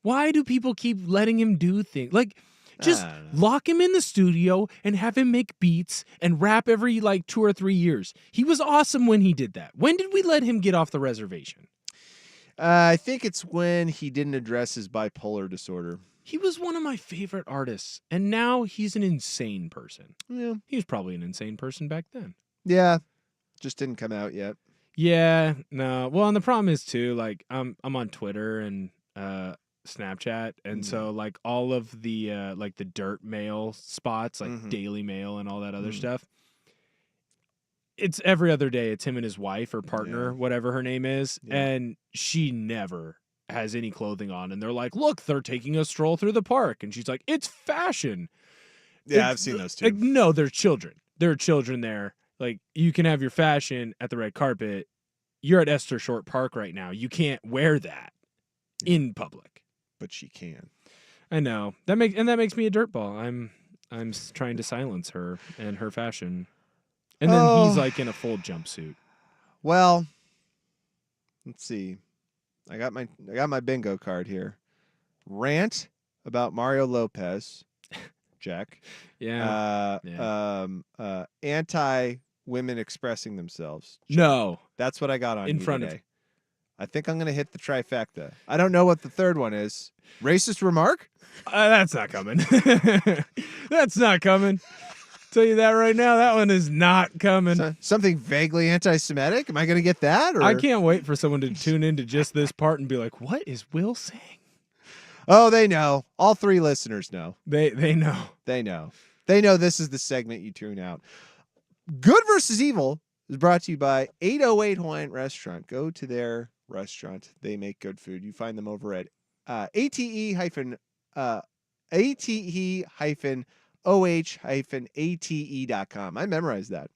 Why do people keep letting him do things? Like just I don't know. lock him in the studio and have him make beats and rap every like 2 or 3 years. He was awesome when he did that. When did we let him get off the reservation? I think it's when he didn't address his bipolar disorder. He was one of my favorite artists, and now he's an insane person. Yeah. He was probably an insane person back then. Yeah. Just didn't come out yet. Yeah, no. Well, and the problem is too, like I'm on Twitter and Snapchat, and so like all of the like the dirt mail spots, like Daily Mail and all that other stuff. It's every other day. It's him and his wife or partner, whatever her name is, and she never has any clothing on. And they're like, "Look, they're taking a stroll through the park," and she's like, "It's fashion." Yeah, I've seen those too. Like, no, they're children. There are children there. Like, you can have your fashion at the red carpet. You're at Esther Short Park right now. You can't wear that in public. But she can. I know. That makes me a dirtball. I'm trying to silence her and her fashion. And then he's like in a full jumpsuit. Well, let's see. I got my bingo card here. Rant about Mario Lopez. Check. Yeah. Anti women expressing themselves. Check. No. That's what I got on In you front today. of I think I'm gonna hit the trifecta. I don't know what the third one is. Racist remark? That's not coming. That's not coming. Tell you that right now. That one is not coming. Something vaguely anti-Semitic? Am I gonna get that? Or? I can't wait for someone to tune into just this part and be like, "What is Will saying?" Oh, they know. All three listeners know. They know. They know. They know this is the segment you tune out. Good versus Evil is brought to you by 808 Hawaiian Restaurant. Go to their restaurant. They make good food. You find them over at ate-oh-ate.com. I memorized that.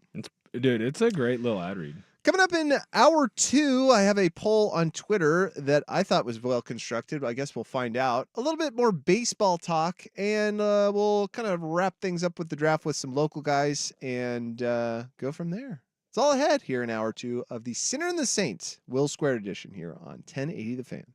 Dude, it's a great little ad read. Coming up in hour 2, I have a poll on Twitter that I thought was well constructed. I guess we'll find out. A little bit more baseball talk, and we'll kind of wrap things up with the draft with some local guys and go from there. It's all ahead here in hour 2 of the Sinner and the Saint, Will Squared edition here on 1080 The Fan.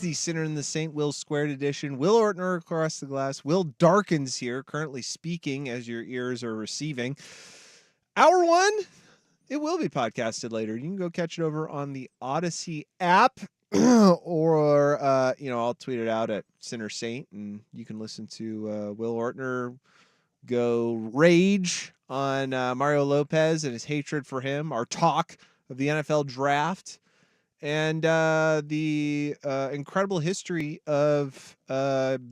the Sinner and the Saint, Will Squared edition. Will Ortner across the glass. Will Darkins here, currently speaking as your ears are receiving. Hour one, it will be podcasted later. You can go catch it over on the Odyssey app, or I'll tweet it out at Sinner Saint, and you can listen to Will Ortner go rage on Mario Lopez and his hatred for him, our talk of the NFL draft, and the incredible history of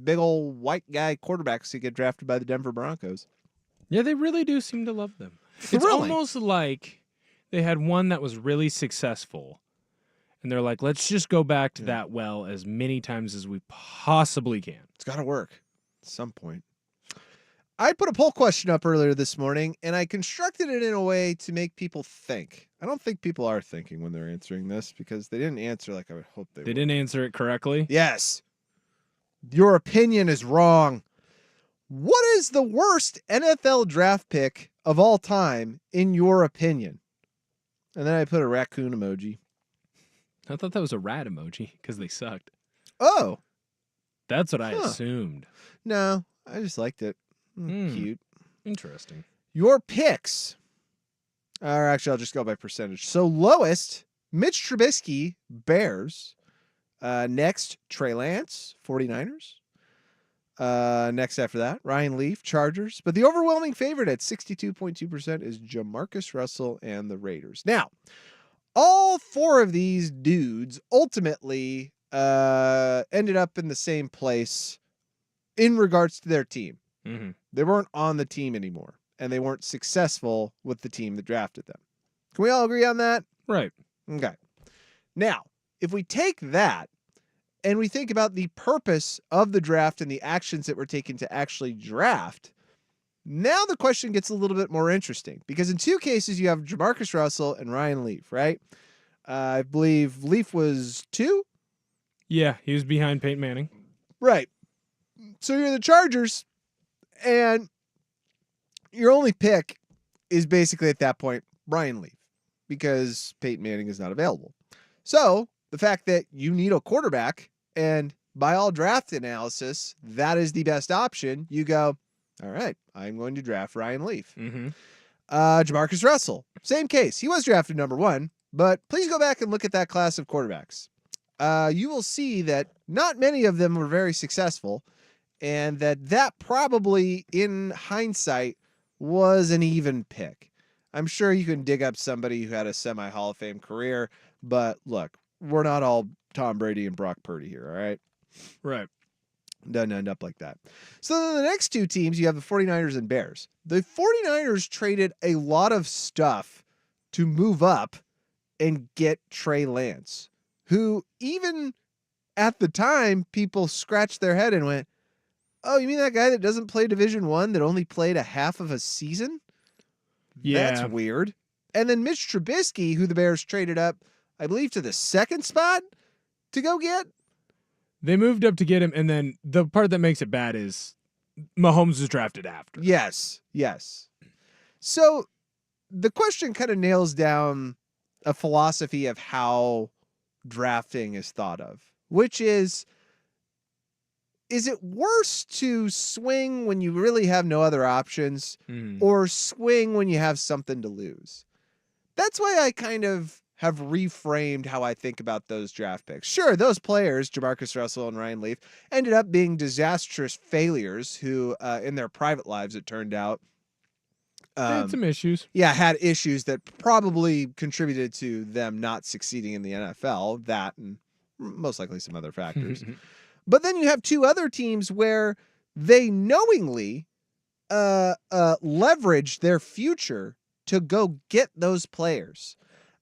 big old white guy quarterbacks who get drafted by the Denver Broncos. Yeah, they really do seem to love them. It's Thrilling. almost like they had one that was really successful, and they're like, let's just go back to that well as many times as we possibly can. It's got to work at some point. I put a poll question up earlier this morning, and I constructed it in a way to make people think. I don't think people are thinking when they're answering this because they didn't answer like I would hope they would. They didn't answer it correctly? Yes. Your opinion is wrong. What is the worst NFL draft pick of all time, in your opinion? And then I put a raccoon emoji. I thought that was a rat emoji because they sucked. Oh. That's what I Huh. assumed. No, I just liked it. Cute. Interesting. Your picks. Or actually, I'll just go by percentage. So lowest, Mitch Trubisky, Bears. Next, Trey Lance, 49ers. Next after that, Ryan Leaf, Chargers. But the overwhelming favorite at 62.2% is Jamarcus Russell and the Raiders. Now, all four of these dudes ultimately ended up in the same place in regards to their team. Mm-hmm. They weren't on the team anymore, and they weren't successful with the team that drafted them. Can we all agree on that? Right. Okay. Now, if we take that and we think about the purpose of the draft and the actions that were taken to actually draft, now the question gets a little bit more interesting because in two cases you have Jamarcus Russell and Ryan Leaf, right? I believe Leaf was 2. Yeah, he was behind Peyton Manning. Right. So you're the Chargers, and your only pick is basically at that point Ryan Leaf because Peyton Manning is not available. So the fact that you need a quarterback, and by all draft analysis, that is the best option, you go, all right, I'm going to draft Ryan Leaf. Mm-hmm. Jamarcus Russell, same case. He was drafted number 1, but please go back and look at that class of quarterbacks. You will see that not many of them were very successful, and that probably, in hindsight, was an even pick. I'm sure you can dig up somebody who had a semi-Hall of Fame career, but look, we're not all Tom Brady and Brock Purdy here, all right? Right. Doesn't end up like that. So then the next two teams, you have the 49ers and Bears. The 49ers traded a lot of stuff to move up and get Trey Lance, who even at the time, people scratched their head and went, oh, you mean that guy that doesn't play Division I that only played a half of a season? Yeah. That's weird. And then Mitch Trubisky, who the Bears traded up, I believe, to the second spot to go get. They moved up to get him, and then the part that makes it bad is Mahomes was drafted after. Yes. So the question kind of nails down a philosophy of how drafting is thought of, which is it worse to swing when you really have no other options or swing when you have something to lose? That's why I kind of have reframed how I think about those draft picks. Sure, those players, Jamarcus Russell and Ryan Leaf, ended up being disastrous failures who, in their private lives, it turned out, They had some issues. yeah, had issues that probably contributed to them not succeeding in the NFL, that and most likely some other factors. But then you have two other teams where they knowingly leverage their future to go get those players.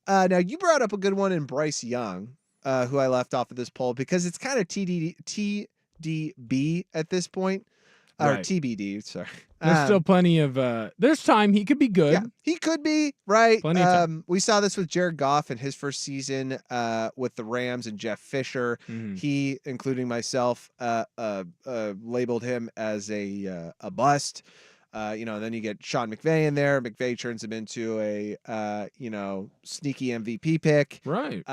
Now, you brought up a good one in Bryce Young, who I left off of this poll because it's kind of TDB at this point. Or Right. TBD, sorry. There's still plenty of there's time. He could be good. Yeah, he could be, right? Plenty of time. We saw this with Jared Goff in his first season with the Rams and Jeff Fisher. He, including myself, labeled him as a bust. Then you get Sean McVay in there. McVay turns him into a sneaky MVP pick. Right.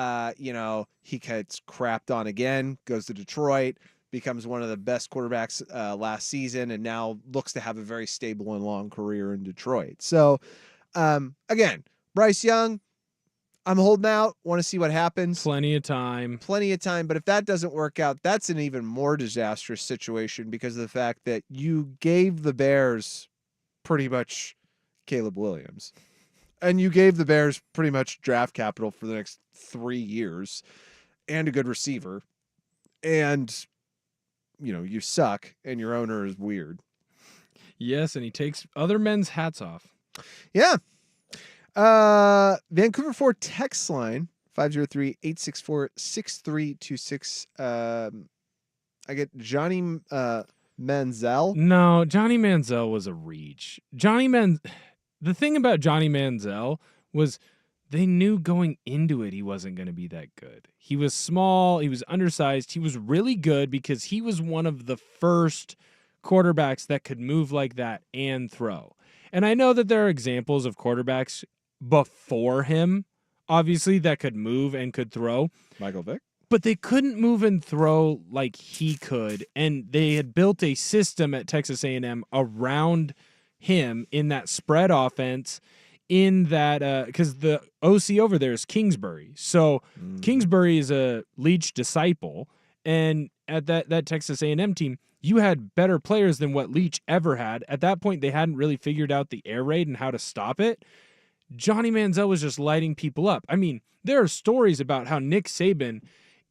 He gets crapped on again, goes to Detroit, becomes one of the best quarterbacks last season, and now looks to have a very stable and long career in Detroit. So, again, Bryce Young, I'm holding out, want to see what happens. Plenty of time. But if that doesn't work out, that's an even more disastrous situation because of the fact that you gave the Bears pretty much Caleb Williams. And you gave the Bears pretty much draft capital for the next 3 years and a good receiver. And, you suck and your owner is weird. Yes, and he takes other men's hats off. Yeah. Vancouver 4 text line 503-864-6326. I get Johnny Manziel. No, Johnny Manziel was a reach. The thing about Johnny Manziel was they knew going into it he wasn't going to be that good. He was small, he was undersized, he was really good because he was one of the first quarterbacks that could move like that and throw. And I know that there are examples of quarterbacks before him, obviously, that could move and could throw. Michael Vick. But they couldn't move and throw like he could, and they had built a system at Texas A&M around him in that spread offense, in that because the OC over there is Kingsbury. So Kingsbury is a Leach disciple, and at that Texas A&M team, you had better players than what Leach ever had. At that point, they hadn't really figured out the air raid and how to stop it. Johnny Manziel was just lighting people up. I mean, there are stories about how Nick Saban,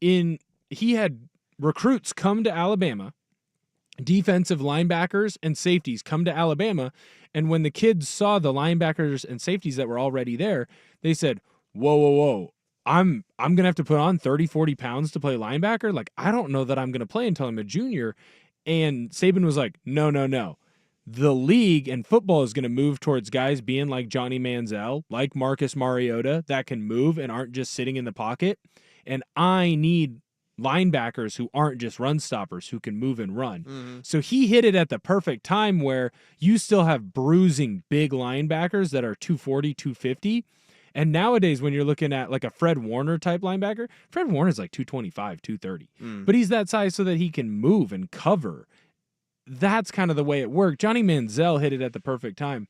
he had recruits come to Alabama, defensive linebackers and safeties come to Alabama, and when the kids saw the linebackers and safeties that were already there, they said, whoa, I'm going to have to put on 30, 40 pounds to play linebacker? Like, I don't know that I'm going to play until I'm a junior. And Saban was like, no. The league and football is going to move towards guys being like Johnny Manziel, like Marcus Mariota, that can move and aren't just sitting in the pocket. And I need linebackers who aren't just run stoppers, who can move and run. Mm-hmm. So he hit it at the perfect time where you still have bruising big linebackers that are 240, 250. And nowadays, when you're looking at like a Fred Warner type linebacker, Fred Warner's like 225, 230. But he's that size so that he can move and cover. That's kind of the way it worked. Johnny Manziel hit it at the perfect time.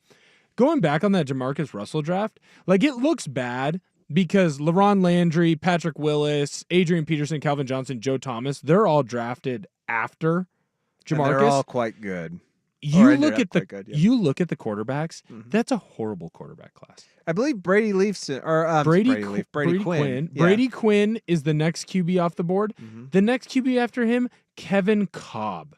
Going back on that Jamarcus Russell draft, like it looks bad because LaRon Landry, Patrick Willis, Adrian Peterson, Calvin Johnson, Joe Thomas, they're all drafted after Jamarcus. And they're all quite good. You look at the quarterbacks. Mm-hmm. That's a horrible quarterback class. I believe Brady Leafs or Brady Quinn. Yeah. Brady Quinn is the next QB off the board. Mm-hmm. The next QB after him, Kevin Kolb.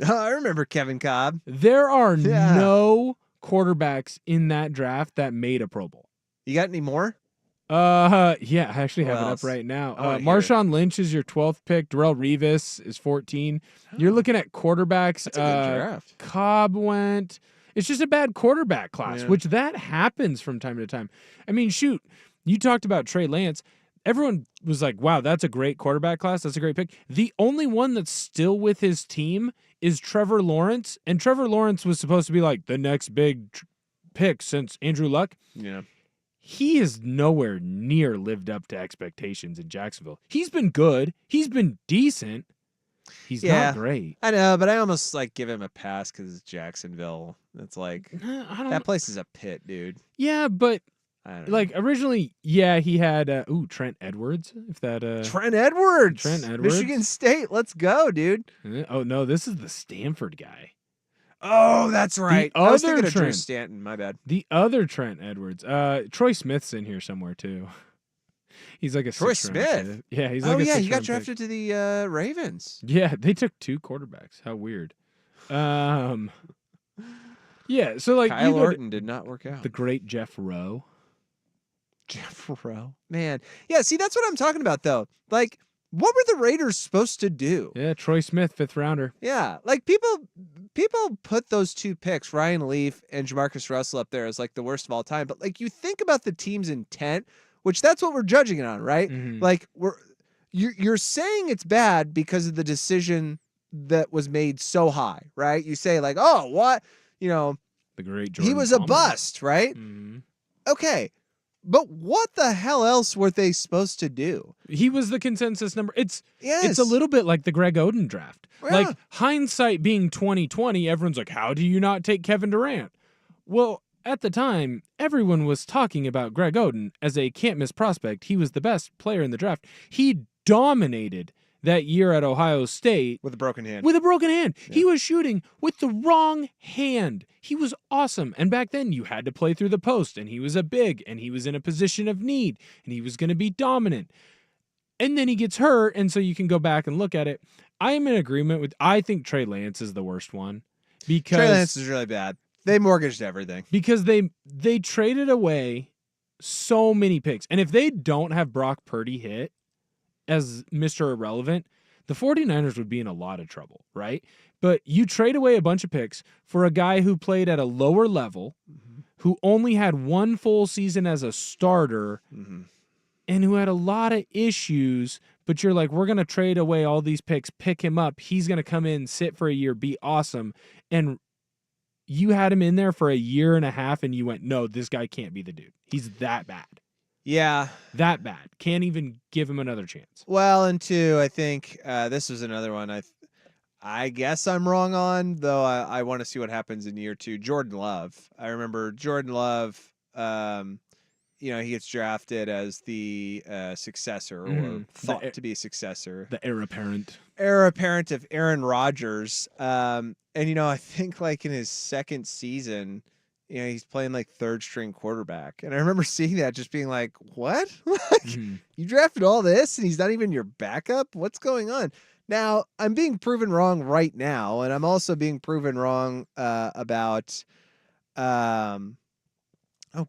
I remember Kevin Kolb. There are no quarterbacks in that draft that made a Pro Bowl. You got any more? I actually have it up right now. Marshawn Lynch is your 12th pick. Darrelle Revis is 14. You're looking at quarterbacks. That's a good draft. Cobb went. It's just a bad quarterback class, which that happens from time to time. I mean, shoot, you talked about Trey Lance. Everyone was like, wow, that's a great quarterback class. That's a great pick. The only one that's still with his team is Trevor Lawrence. And Trevor Lawrence was supposed to be like the next big pick since Andrew Luck. Yeah. He is nowhere near lived up to expectations in Jacksonville. He's been good. He's been decent. He's not great. I know, but I almost like give him a pass because it's Jacksonville. It's like that place is a pit, dude. Yeah, but like originally, he had Trent Edwards. Trent Edwards, Michigan State. Let's go, dude. Oh no, this is the Stanford guy. Oh, that's right. I was thinking of Drew Stanton. My bad. The other Trent Edwards. Troy Smith's in here somewhere too. He's like a Troy Smith. Yeah, he's like he got drafted to the Ravens. Yeah, they took 2 quarterbacks. How weird. Yeah, so like Kyle Orton did not work out. The great Jeff Rowe. Man. Yeah, see, that's what I'm talking about though. Like, what were the Raiders supposed to do? Yeah, Troy Smith, 5th rounder. Yeah, like people put those 2 picks, Ryan Leaf and Jamarcus Russell, up there as like the worst of all time. But like you think about the team's intent, which that's what we're judging it on, right? Mm-hmm. Like you're saying it's bad because of the decision that was made so high, right? You say like, oh, what? The great Jordan he was a Palmer. bust, right? Mhm. Okay. But what the hell else were they supposed to do? He was the consensus number. It's Yes. a little bit like the Greg Oden draft. Yeah. Like hindsight being 2020, everyone's like, how do you not take Kevin Durant? Well, at the time, everyone was talking about Greg Oden as a can't miss prospect. He was the best player in the draft. He dominated that year at Ohio State with a broken hand. with a broken hand. He was shooting with the wrong hand. He was awesome. And back then you had to play through the post, and he was a big, and he was in a position of need, and he was going to be dominant. And then he gets hurt, and so you can go back and look at it. I am in agreement with, I think Trey Lance is the worst one. Because Trey Lance is really bad. They mortgaged everything. Because they traded away so many picks. And if they don't have Brock Purdy hit as Mr. Irrelevant, the 49ers would be in a lot of trouble, right? But you trade away a bunch of picks for a guy who played at a lower level, who only had one full season as a starter, and who had a lot of issues, but you're like, we're going to trade away all these picks, pick him up. He's going to come in, sit for a year, be awesome. And you had him in there for a year and a half, and you went, no, this guy can't be the dude. He's that bad. Yeah. That bad. Can't even give him another chance. Well, and two, I think this was another one I guess I'm wrong on, though I want to see what happens in year 2. Jordan Love. I remember Jordan Love, he gets drafted as the successor or thought to be a successor. The heir apparent. Heir apparent of Aaron Rodgers. And, I think like in his second season, he's playing like third string quarterback. And I remember seeing that just being like, what? You drafted all this and he's not even your backup? What's going on? Now, I'm being proven wrong right now. And I'm also being proven wrong about, oh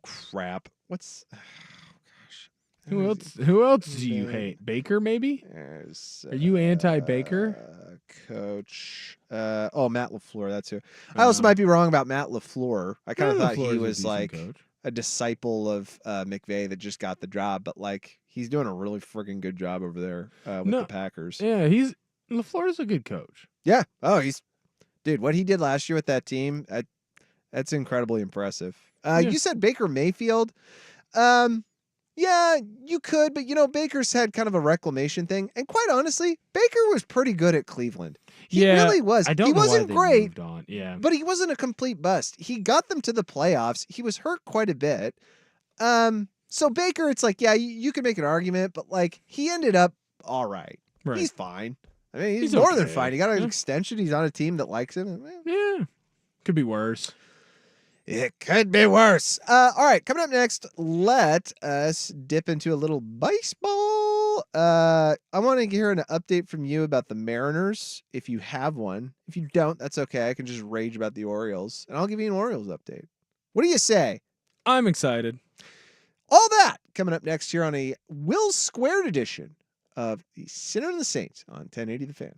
crap. What's, oh gosh. Who else do you hate? Baker, maybe? Are you anti-Baker? Coach. Matt LaFleur. That's who. I also might be wrong about Matt LaFleur. I kind of thought he was like a disciple of McVay that just got the job, but like he's doing a really freaking good job over there with the Packers. Yeah, LaFleur's a good coach. Yeah. Oh, dude, what he did last year with that team, that's incredibly impressive. You said Baker Mayfield. Yeah, you could, but Baker's had kind of a reclamation thing, and quite honestly, Baker was pretty good at Cleveland. He really was. I don't he know wasn't why they great, moved on. Yeah, but he wasn't a complete bust. He got them to the playoffs. He was hurt quite a bit. So Baker, it's like, yeah, you could make an argument, but like he ended up all right. He's fine. I mean, he's more than fine. He got an extension. He's on a team that likes him. Yeah, could be worse. It could be worse. All right, coming up next, let us dip into a little baseball. I want to hear an update from you about the Mariners, if you have one. If you don't, that's okay. I can just rage about the Orioles, and I'll give you an Orioles update. What do you say? I'm excited. All that coming up next here on a Will Squared edition of the Sinner and the Saints on 1080 The Fan.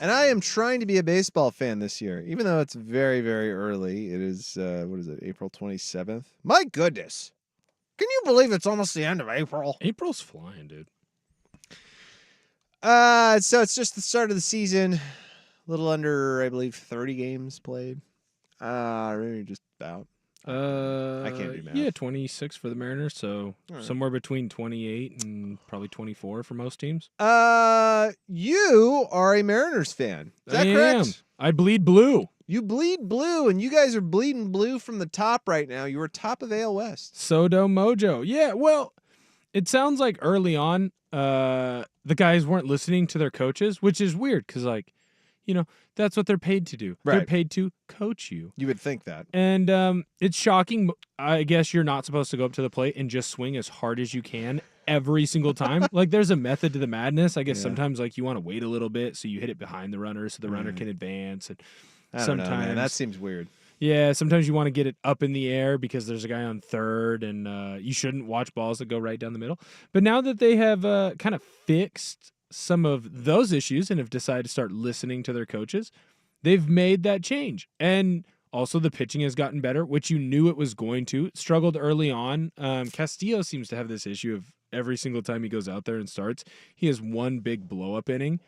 And I am trying to be a baseball fan this year, even though it's very, very early. It is, what is it, April 27th? My goodness. Can you believe it's almost the end of April? April's flying, dude. So it's just the start of the season. A little under, I believe, 30 games played. Really just about. I can't do math. Yeah, 26 for the Mariners, so right. somewhere between 28 and probably 24 for most teams. You are a Mariners fan. Is that I correct? am. I bleed blue. You bleed blue, and you guys are bleeding blue from the top right now. You are top of AL West. Sodo Mojo. Yeah, well, it sounds like early on, the guys weren't listening to their coaches, which is weird because, like, you know, that's what they're paid to do. They're Right. paid to coach you. You would think that. And it's shocking. I guess you're not supposed to go up to the plate and just swing as hard as you can every single time. Like, there's a method to the madness. I guess Yeah. sometimes, like, you want to wait a little bit so you hit it behind the runner so the runner can advance. And I don't know, man. sometimes That seems weird. yeah, sometimes you want to get it up in the air because there's a guy on third, and you shouldn't watch balls that go right down the middle. But now that they have kind of fixed some of those issues and have decided to start listening to their coaches, they've made that change. And also the pitching has gotten better, which you knew it was going to. It struggled early on. Castillo seems to have this issue of every single time he goes out there and starts, he has one big blow-up inning.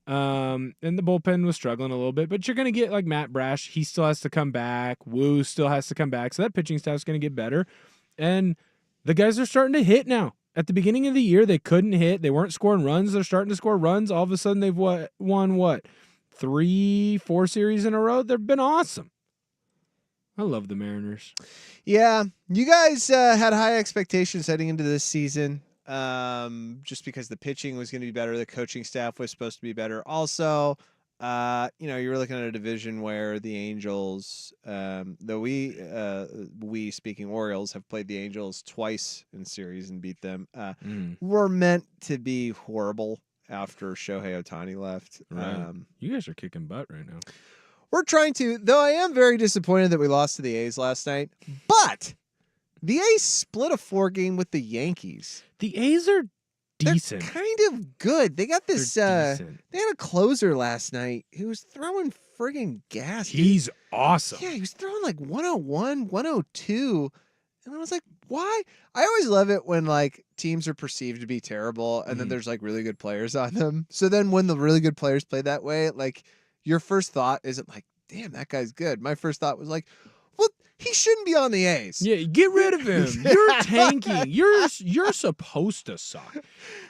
And the bullpen was struggling a little bit, but you're going to get like Matt Brash. He still has to come back. Wu still has to come back. So that pitching staff is going to get better. And the guys are starting to hit now. At the beginning of the year, they couldn't hit. They weren't scoring runs. They're starting to score runs. All of a sudden, they've won 3-4 series in a row. They've been awesome. I love the Mariners. Yeah, you guys had high expectations heading into this season, just because the pitching was going to be better, the coaching staff was supposed to be better. Also, you were looking at a division where the Angels, though we speaking Orioles have played the Angels twice in series and beat them, were meant to be horrible after Shohei Ohtani left. Right. You guys are kicking butt right now. We're trying to, though I am very disappointed that we lost to the A's last night, but the A's split a 4-game with the Yankees. The A's are decent. They're kind of good. They got this, They're decent. they had a closer last night who was throwing friggin' gas. dude. He's awesome. Yeah, he was throwing like 101, 102. And I was like, why? I always love it when like teams are perceived to be terrible and then there's like really good players on them. So then when the really good players play that way, like your first thought isn't like, damn, that guy's good. My first thought was like, well, he shouldn't be on the A's. Yeah, get rid of him. You're tanking. You're supposed to suck. You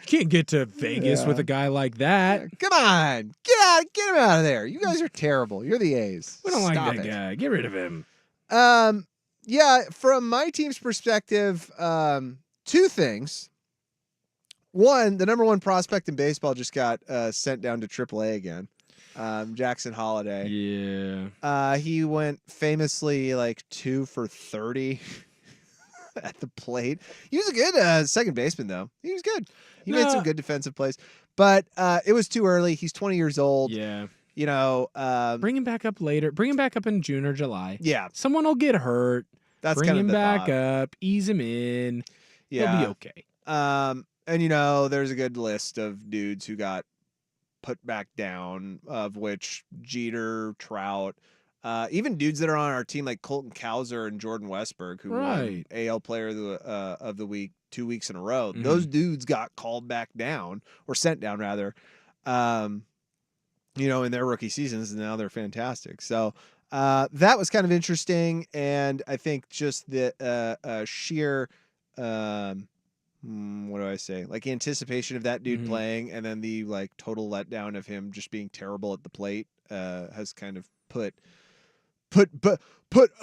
can't get to Vegas with a guy like that. Come on. Get him out of there. You guys are terrible. You're the A's. We don't Stop like that it. guy. Get rid of him. Yeah, from my team's perspective, two things. One, the number one prospect in baseball just got sent down to AAA again. Jackson Holiday. Yeah. He went famously like 2 for 30 at the plate. He was a good second baseman, though. He was good. He made some good defensive plays, but it was too early. He's 20 years old. Yeah. Bring him back up later. Bring him back up in June or July. Yeah, Someone will get hurt. that's Bring kind of him the back thought. up. Ease him in. Yeah, He'll be okay. And there's a good list of dudes who got put back down, of which Jeter, Trout, even dudes that are on our team like Colton Cowser and Jordan Westberg, who won Right. AL Player of the Week 2 weeks in a row. Those dudes got called back down, or sent down rather, in their rookie seasons, and now they're fantastic. So that was kind of interesting, and I think just the sheer what do I say? Like anticipation of that dude playing, and then the like total letdown of him just being terrible at the plate has kind of put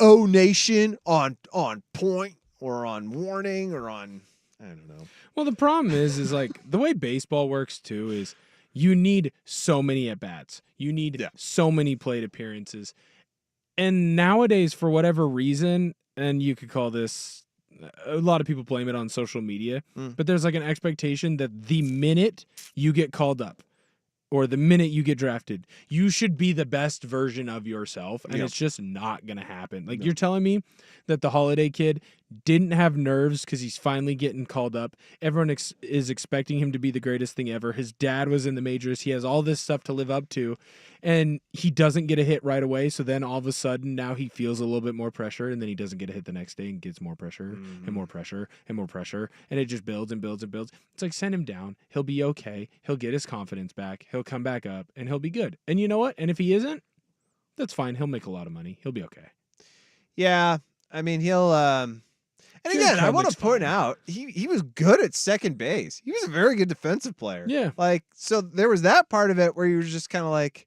O Nation on point, or on warning, or on, I don't know. Well, the problem is like the way baseball works too is you need so many at bats. You need so many plate appearances. And nowadays, for whatever reason, and you could call this, a lot of people blame it on social media, but there's like an expectation that the minute you get called up or the minute you get drafted, you should be the best version of yourself. And it's just not going to happen. Like you're telling me that the Holiday kid didn't have nerves because he's finally getting called up. Everyone is expecting him to be the greatest thing ever. His dad was in the majors. He has all this stuff to live up to, and he doesn't get a hit right away. So then all of a sudden now he feels a little bit more pressure, and then he doesn't get a hit the next day and gets more pressure and more pressure and more pressure, and it just builds and builds and builds. It's like, send him down. He'll be okay. He'll get his confidence back. He'll come back up, and he'll be good. And you know what? And if he isn't, that's fine. He'll make a lot of money. He'll be okay. Yeah, I mean he'll. And again, I want to point out he was good at second base. He was a very good defensive player. Yeah. Like, so there was that part of it where you were just kind of like,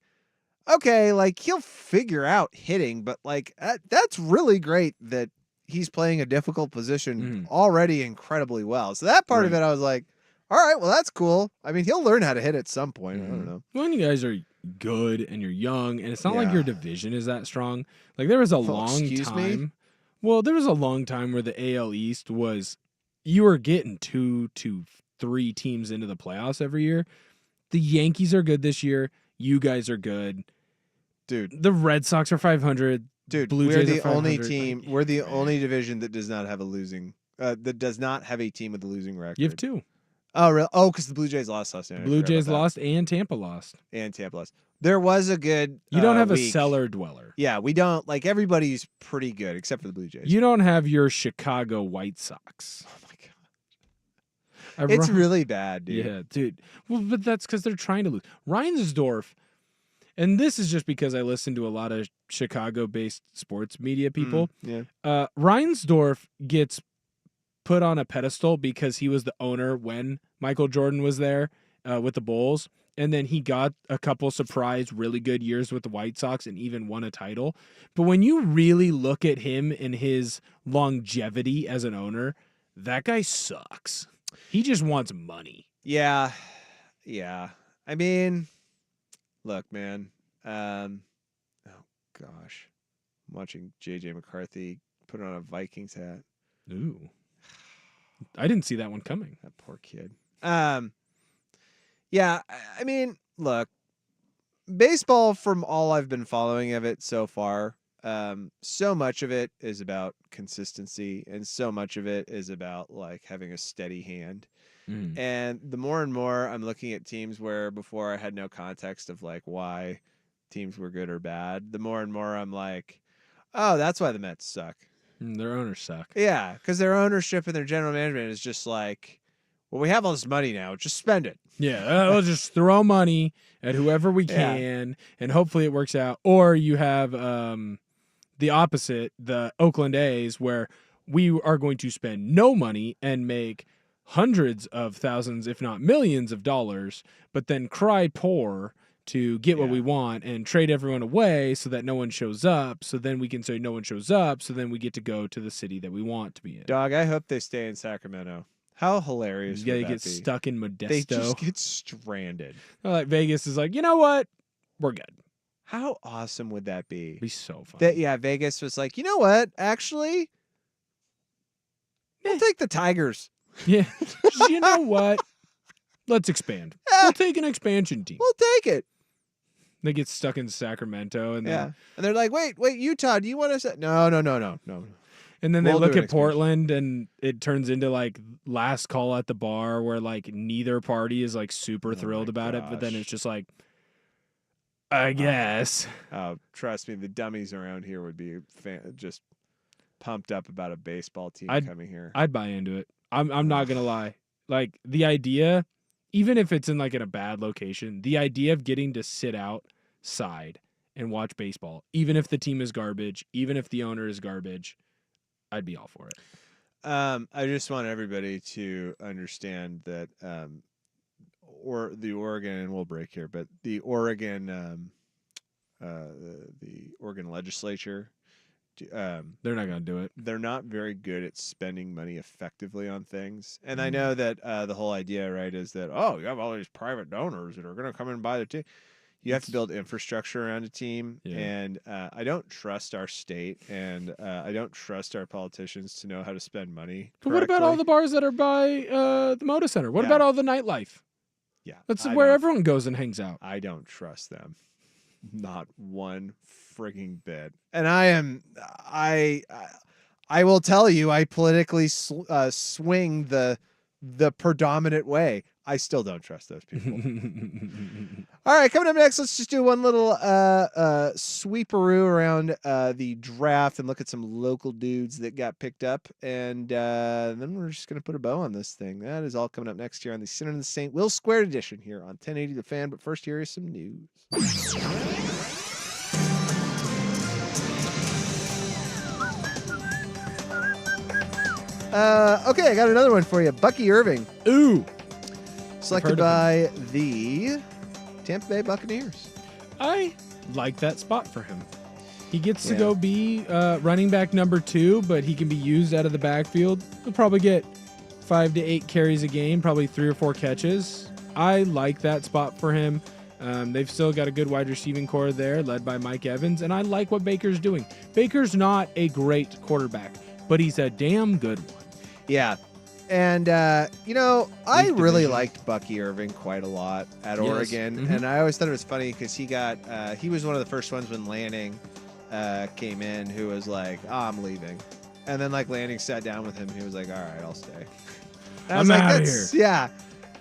okay, like he'll figure out hitting, but like that's really great that he's playing a difficult position already incredibly well. So that part of it, I was like, all right, well that's cool. I mean, he'll learn how to hit at some point. I don't know. When you guys are good and you're young, and it's not like your division is that strong. Like there was a long time. Well, there was a long time where the AL East was, you were getting 2 to 3 teams into the playoffs every year. The Yankees are good this year. You guys are good. Dude. The Red Sox are 500. Dude, Blue we're Jays the are only 500. team. Like, We're the only division that does not have a losing. That does not have a team with a losing record. You have 2. Oh, really? Oh, because the Blue Jays lost last night. Blue Jays lost and Tampa lost. And Tampa lost. There was a good. You don't have week. a cellar dweller. Yeah, we don't. Like everybody's pretty good except for the Blue Jays. You don't have your Chicago White Sox. Oh my god, it's Ri- really bad, dude. Yeah, dude. Well, but that's because they're trying to lose. Reinsdorf, and this is just because I listen to a lot of Chicago-based sports media people. Yeah. Reinsdorf gets put on a pedestal because he was the owner when Michael Jordan was there with the Bulls. And then he got a couple surprise, really good years with the White Sox and even won a title. But when you really look at him and his longevity as an owner, that guy sucks. He just wants money. Yeah. Yeah. I mean, look, man. Oh, gosh. I'm watching J.J. McCarthy put on a Vikings hat. Ooh. I didn't see that one coming. That poor kid. Yeah, I mean, look, baseball, from all I've been following of it so far, so much of it is about consistency, and so much of it is about like having a steady hand. And the more and more I'm looking at teams where before I had no context of like why teams were good or bad, the more and more I'm like, oh, that's why the Mets suck. Their owners suck. Yeah, because their ownership and their general management is just like, well, we have all this money now, just spend it. Yeah, we'll just throw money at whoever we can, and hopefully it works out. Or you have the opposite, the Oakland A's, where we are going to spend no money and make hundreds of thousands, if not millions of dollars, but then cry poor to get what we want and trade everyone away so that no one shows up. So then we can say no one shows up. So then we get to go to the city that we want to be in. Dog, I hope they stay in Sacramento. How hilarious would that get be? stuck in Modesto. They just get stranded. Like Vegas is like, you know what? We're good. How awesome would that be? It'd be so fun. Vegas was like, you know what? Actually, we'll take the Tigers. Yeah. You know what? Let's expand. We'll take an expansion team. We'll take it. They get stuck in Sacramento, and then And they're like, wait, Utah, do you want to? No. and then they We'll look do an at Portland, and it turns into like last call at the bar, where like neither party is like super thrilled about it, but then gosh. it's just like, I guess. Trust me, the dummies around here would be just pumped up about a baseball team coming here. I'd buy into it. I'm not gonna lie. Like the idea, even if it's in like in a bad location, the idea of getting to sit outside and watch baseball, even if the team is garbage, even if the owner is garbage, I'd be all for it. I just want everybody to understand that, or the Oregon, and we'll break here, but the Oregon legislature, They're not gonna do it. they're not very good at spending money effectively on things. And I know that the whole idea, right, is that, oh, you have all these private donors that are going to come and buy the team. You have to build infrastructure around a team. Yeah. And I don't trust our state, and I don't trust our politicians to know how to spend money. But what about all correctly. the bars that are by the Moda Center? What about all the nightlife? Yeah, That's I where don't- everyone goes and hangs out. I don't trust them. Not one frigging bit. And I I will tell you, I politically swing the predominant way. I still don't trust those people. All right, coming up next, let's just do one little sweeperoo around the draft and look at some local dudes that got picked up, and then we're just gonna put a bow on this thing. That is all coming up next year on the Sinner and the Saint Will Squared edition here on 1080 The Fan. But first, here is some news. Okay, I got another one for you. Bucky Irving, Ooh, selected by the Tampa Bay Buccaneers. I like that spot for him. He gets to Yeah. go be running back number 2, but he can be used out of the backfield. He'll probably get 5 to 8 carries a game, probably 3 or 4 catches. I like that spot for him. They've still got a good wide receiving core there, led by Mike Evans, and I like what Baker's doing. Baker's not a great quarterback, but he's a damn good one. Yeah. And, I League really division. liked Bucky Irving quite a lot at Yes. Oregon. Mhm. And I always thought it was funny because he was one of the first ones when Lanning came in who was like, oh, I'm leaving. And then, like, Lanning sat down with him. He was like, all right, I'll stay. And I was I'm like, outta that's- Yeah.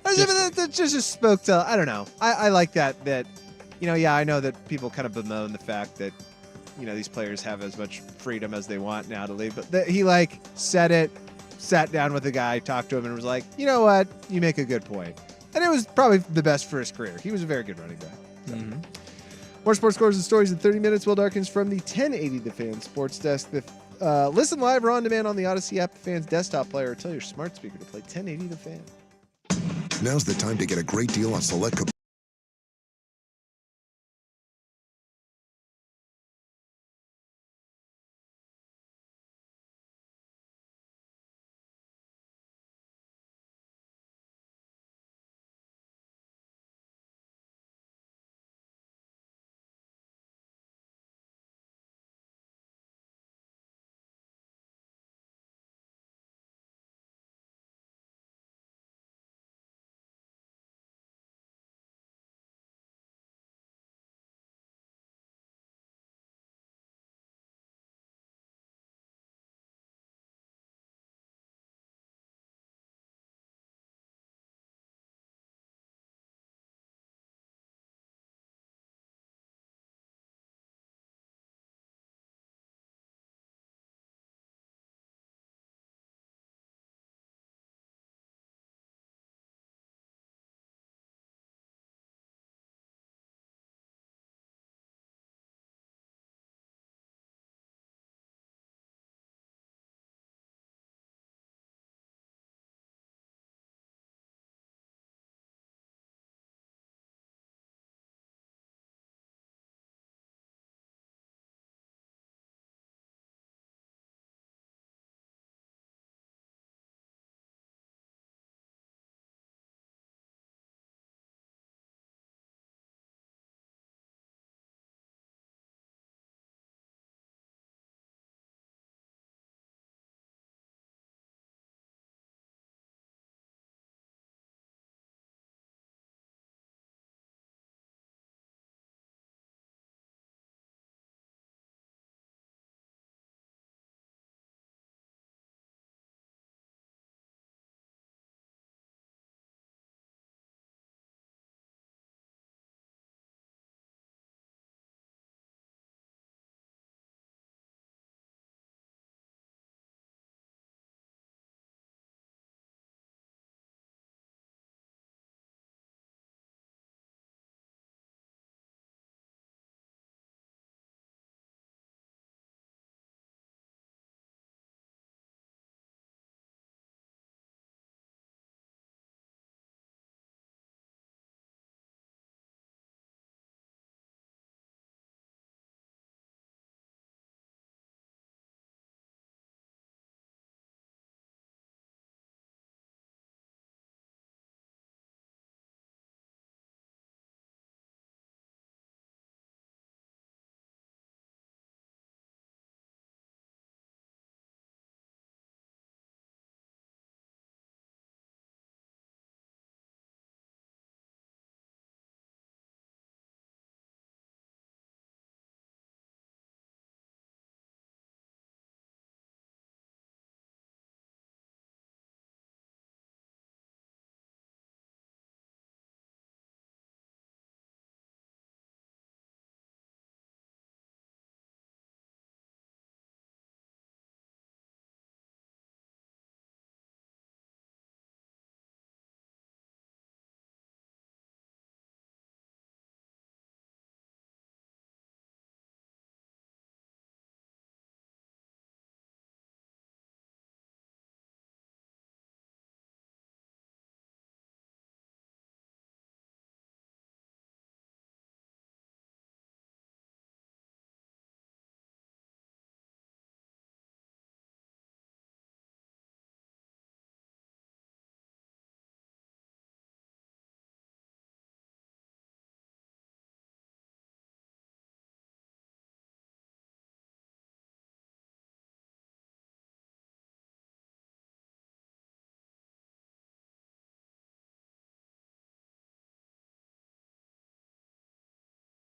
That just spoke to, I don't know. I like that, I know that people kind of bemoan the fact that, these players have as much freedom as they want now to leave. But he, like, said it, sat down with the guy, talked to him, and was like, you know what? You make a good point. And it was probably the best for his career. He was a very good running back. So. More sports scores and stories in 30 minutes. Will Darkins from the 1080 The Fan Sports Desk. Listen live or on demand on the Odyssey app, the Fan's desktop player, or tell your smart speaker to play 1080 The Fan. Now's the time to get a great deal on select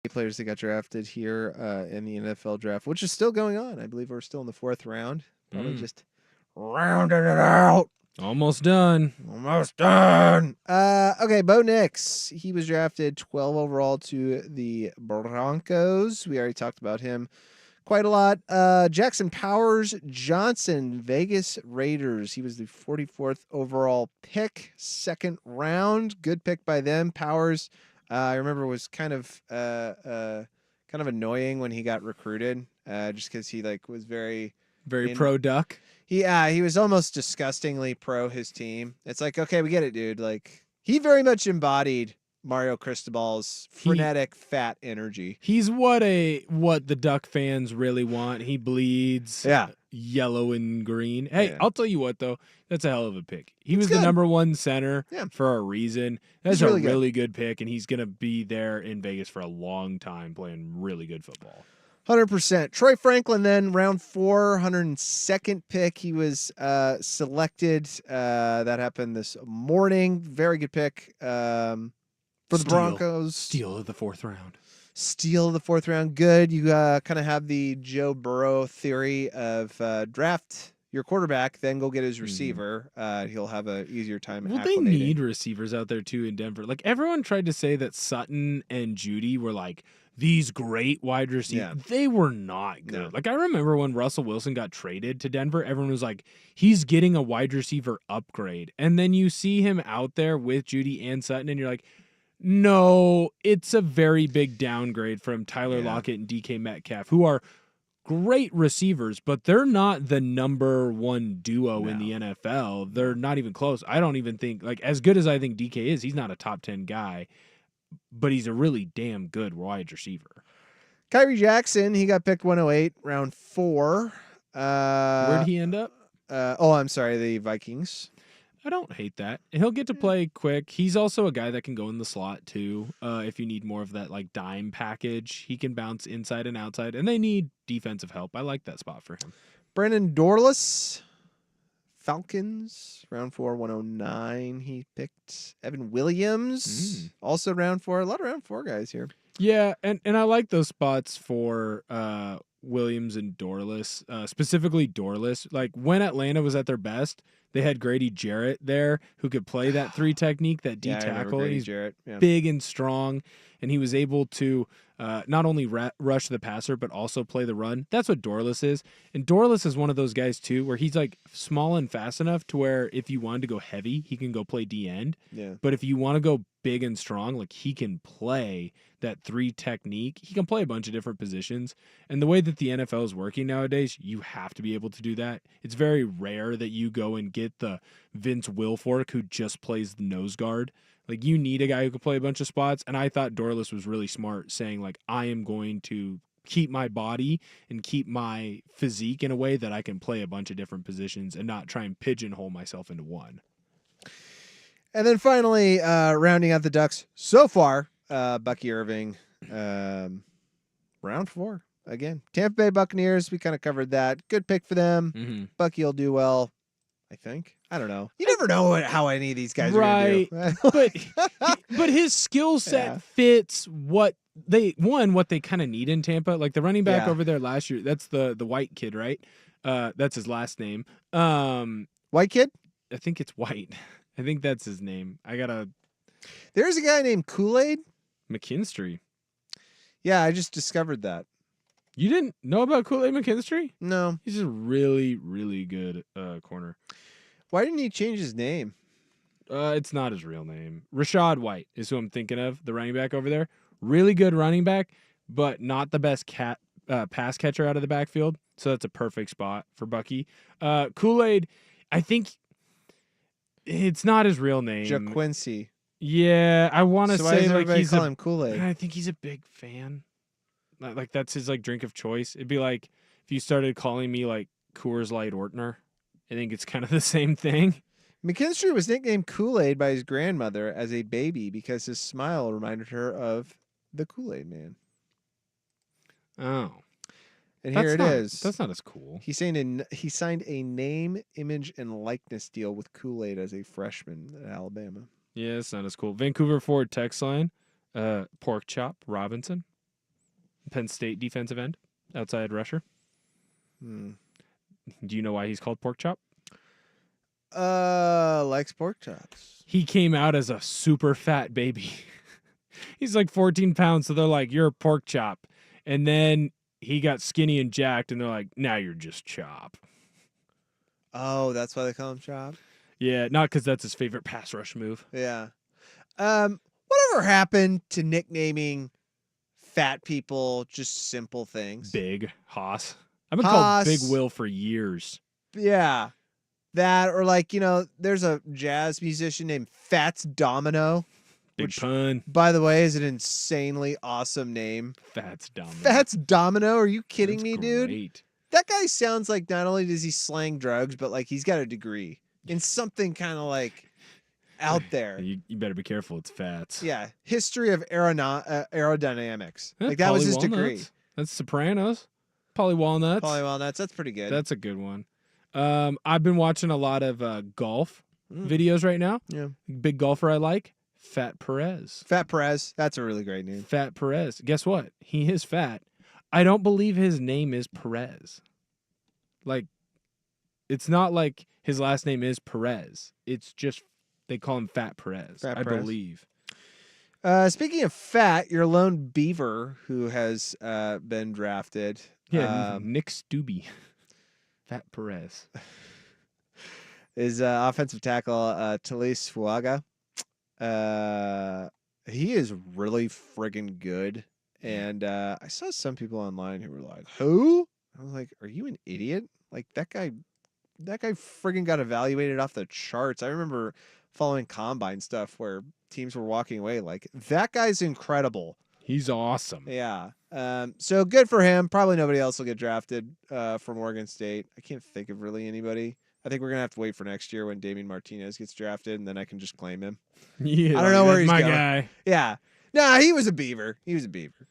players that got drafted here in the NFL draft, which is still going on. I believe we're still in the 4th round. Probably just rounding it out. Almost done. Almost done. Okay, Bo Nix. He was drafted 12 overall to the Broncos. We already talked about him quite a lot. Jackson Powers Johnson, Vegas Raiders. He was the 44th overall pick, 2nd round. Good pick by them. Powers, I remember, was kind of annoying when he got recruited, just because he was very pro Duck. He was almost disgustingly pro his team. It's like, okay, we get it, dude. Like, he very much embodied Mario Cristobal's frenetic fat energy. He's what the Duck fans really want. He bleeds yellow and green. Hey, I'll tell you what though, that's a hell of a pick. He was the number 1 center for a reason. That's a really good pick, and he's gonna be there in Vegas for a long time playing really good football. 100%. Troy Franklin, then round 4, 102nd pick. He was selected. That happened this morning. Very good pick for the Broncos. Steal of the 4th round. Steal of the 4th round. Good. You kind of have the Joe Burrow theory of draft your quarterback, then go get his receiver. He'll have an easier time. Well, they need receivers out there too in Denver. Like, everyone tried to say that Sutton and Judy were like these great wide receivers. Yeah. They were not good. No. Like, I remember when Russell Wilson got traded to Denver, everyone was like, he's getting a wide receiver upgrade. And then you see him out there with Judy and Sutton, and you're like, no, it's a very big downgrade from Tyler Lockett and DK Metcalf, who are great receivers, but they're not the number 1 duo in the NFL. They're not even close. I don't even think, like, as good as I think DK is, he's not a top 10 guy, but he's a really damn good wide receiver. Kyrie Jackson, he got picked 108, round 4. Where'd he end up? I'm sorry, the Vikings. I don't hate that. He'll get to play quick. He's also a guy that can go in the slot too. If you need more of that like dime package, he can bounce inside and outside, and they need defensive help. I like that spot for him. Brandon Dorlus, Falcons, round 4, 109. He picked Evan Williams, also round 4. A lot of round 4 guys here. Yeah, and I like those spots for Williams and Dorlus, specifically Dorlus. Like, when Atlanta was at their best, they had Grady Jarrett there who could play that 3 technique, that D tackle. He's Jarrett. Big and strong, and he was able to not only rush the passer but also play the run. That's what Dorlus is. And Dorlus is one of those guys too where he's like small and fast enough to where if you wanted to go heavy, he can go play D end. Yeah. But if you want to go big and strong, like, he can play that 3 technique. He can play a bunch of different positions. And the way that the NFL is working nowadays, you have to be able to do that. It's very rare that you go and get the Vince Wilfork who just plays the nose guard. Like, you need a guy who can play a bunch of spots. And I thought Dorlus was really smart, saying, like, I am going to keep my body and keep my physique in a way that I can play a bunch of different positions and not try and pigeonhole myself into one. And then finally, rounding out the Ducks so far, Bucky Irving, round 4 again. Tampa Bay Buccaneers, we kind of covered that. Good pick for them. Mm-hmm. Bucky will do well, I think. I don't know. You never know how any of these guys are going to do. But his skill set fits what they kind of need in Tampa. Like, the running back over there last year, that's the white kid, right? That's his last name. White kid? I think it's White. I think that's his name. There's a guy named Kool-Aid McKinstry. Yeah, I just discovered that. You didn't know about Kool-Aid McKinstry? No. He's a really, really good corner. Why didn't he change his name? It's not his real name. Rashad White is who I'm thinking of, the running back over there. Really good running back, but not the best pass catcher out of the backfield. So that's a perfect spot for Bucky. Kool-Aid, I think it's not his real name. JaQuincy. Yeah, I want to say like he's call him Kool-Aid. I think he's a big fan. Like, that's his like drink of choice. It'd be like if you started calling me like Coors Light Ortner. I think it's kind of the same thing. McKinstry was nicknamed Kool-Aid by his grandmother as a baby because his smile reminded her of the Kool-Aid Man. Oh. And here it is. That's not as cool. He signed a name, image, and likeness deal with Kool-Aid as a freshman at Alabama. Yeah, it's not as cool. Vancouver Ford text line, Pork Chop Robinson. Penn State defensive end, outside rusher. Hmm. Do you know why he's called Pork Chop? Likes pork chops. He came out as a super fat baby. He's like 14 pounds, so they're like, "You're a pork chop," and then he got skinny and jacked, and they're like, "Now you're just Chop." Oh, that's why they call him Chop. Yeah, not because that's his favorite pass rush move. Yeah. Whatever happened to nicknaming fat people just simple things? Big Haas. I've been Haas. called Big Will for years. Yeah. That or like, there's a jazz musician named Fats Domino, Big which, pun. by the way, is an insanely awesome name. Fats dominant. Fats Domino? Are you kidding That's me, dude? great. That guy sounds like not only does he slang drugs, but like he's got a degree in something kind of like out there. You better be careful. It's Fats. Yeah. History of aerodynamics. Yeah, Like that was his Polly degree. Walnuts. That's Sopranos. Polly Walnuts. Polly Walnuts. That's pretty good. That's a good one. I've been watching a lot of golf Mm. videos right now. Yeah. Big golfer I like, Fat Perez. Fat Perez. That's a really great name. Fat Perez. Guess what? He is fat. I don't believe his name is Perez. Like, it's not like his last name is Perez. It's just they call him Fat Perez. Fat I Perez. believe. Speaking of fat, your lone beaver who has been drafted. Yeah, Nick Stubbe. Fat Perez. Is offensive tackle Talise Fuaga. He is really friggin' good. And I saw some people online who were like, "Who?" I was like, "Are you an idiot? Like that guy friggin' got evaluated off the charts." I remember following combine stuff where teams were walking away like, "That guy's incredible." He's awesome. Yeah. So good for him. Probably nobody else will get drafted from Oregon State. I can't think of really anybody. I think we're gonna have to wait for next year when Damian Martinez gets drafted, and then I can just claim him. Yeah, I don't know where that's he's my going. guy. Yeah. Nah, he was a beaver. He was a beaver.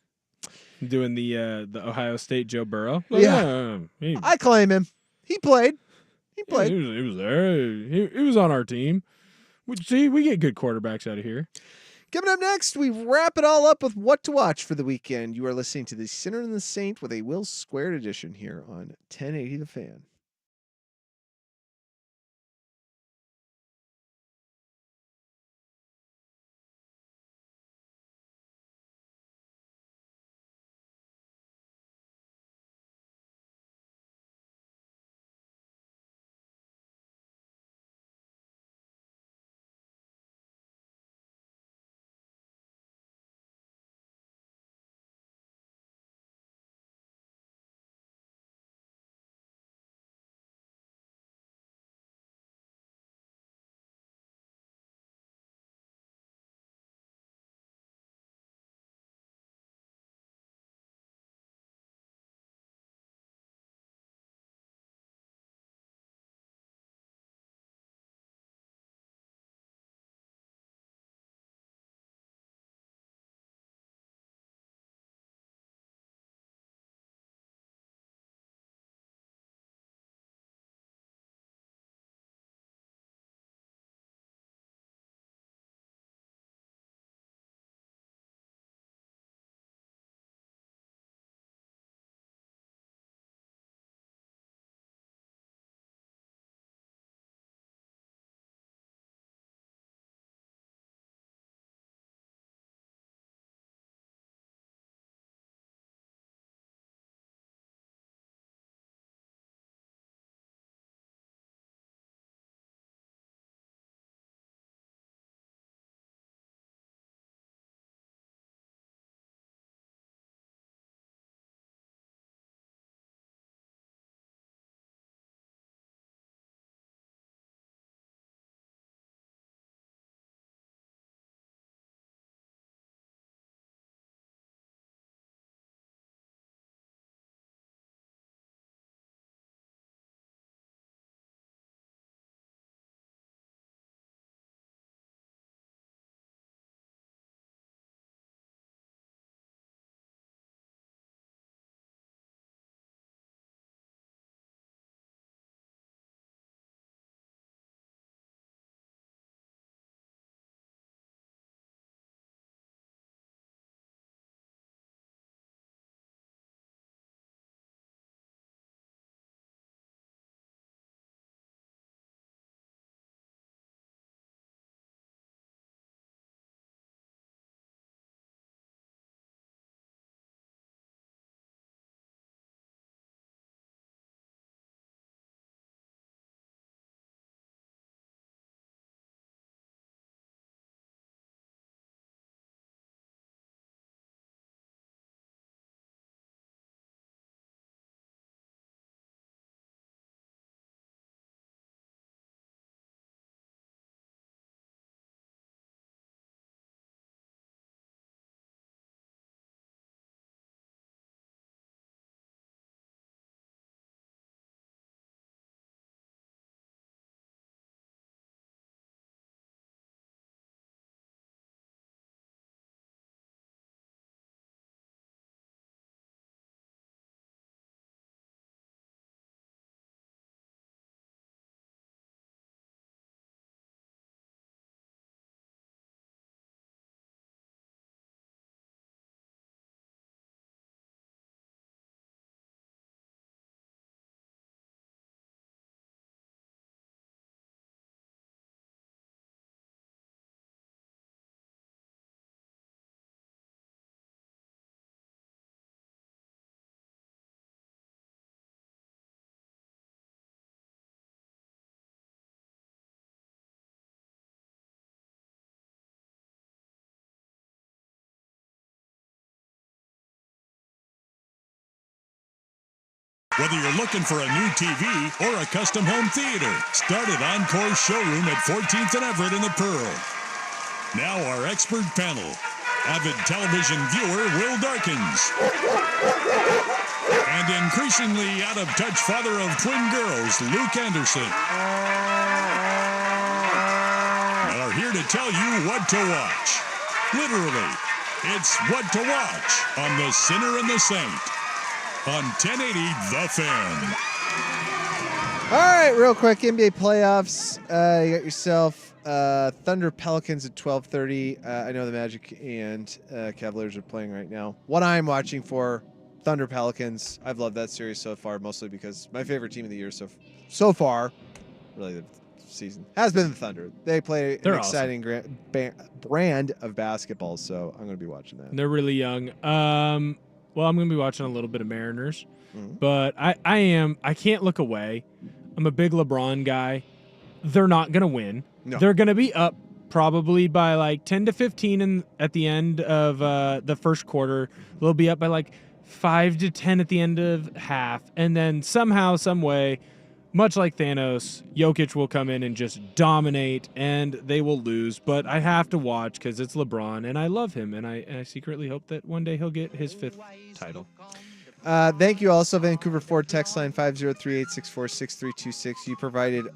Doing the Ohio State Joe Burrow. Yeah. He, I claim him. He played. He yeah, played. he was there. He was on our team. We get good quarterbacks out of here. Coming up next, we wrap it all up with what to watch for the weekend. You are listening to the Sinner and the Saint with a Will Squared edition here on 1080 The Fan. Whether you're looking for a new TV or a custom home theater, start at Encore's showroom at 14th and Everett in the Pearl. Now our expert panel. Avid television viewer Will Darkins. And increasingly out-of-touch father of twin girls, Luke Anderson. Are here to tell you what to watch. Literally, it's what to watch on The Sinner and the Saint on 1080 The Fan. All right, real quick, NBA playoffs. You got yourself Thunder Pelicans at 12:30. I know the Magic and Cavaliers are playing right now. What I'm watching for, Thunder Pelicans. I've loved that series so far, mostly because my favorite team of the year so far, really the season, has been the Thunder. They play an exciting brand of basketball, so I'm going to be watching that. They're really young. Well, I'm going to be watching a little bit of Mariners, but I can't look away. I'm a big LeBron guy. They're not going to win. No. They're going to be up probably by like 10 to 15 at the end of the first quarter. They'll be up by like 5 to 10 at the end of half. And then somehow, some way, much like Thanos, Jokic will come in and just dominate, and they will lose. But I have to watch because it's LeBron, and I love him, and I secretly hope that one day he'll get his 5th title. Thank you also, Vancouver Ford text line 503-864-6326. You provided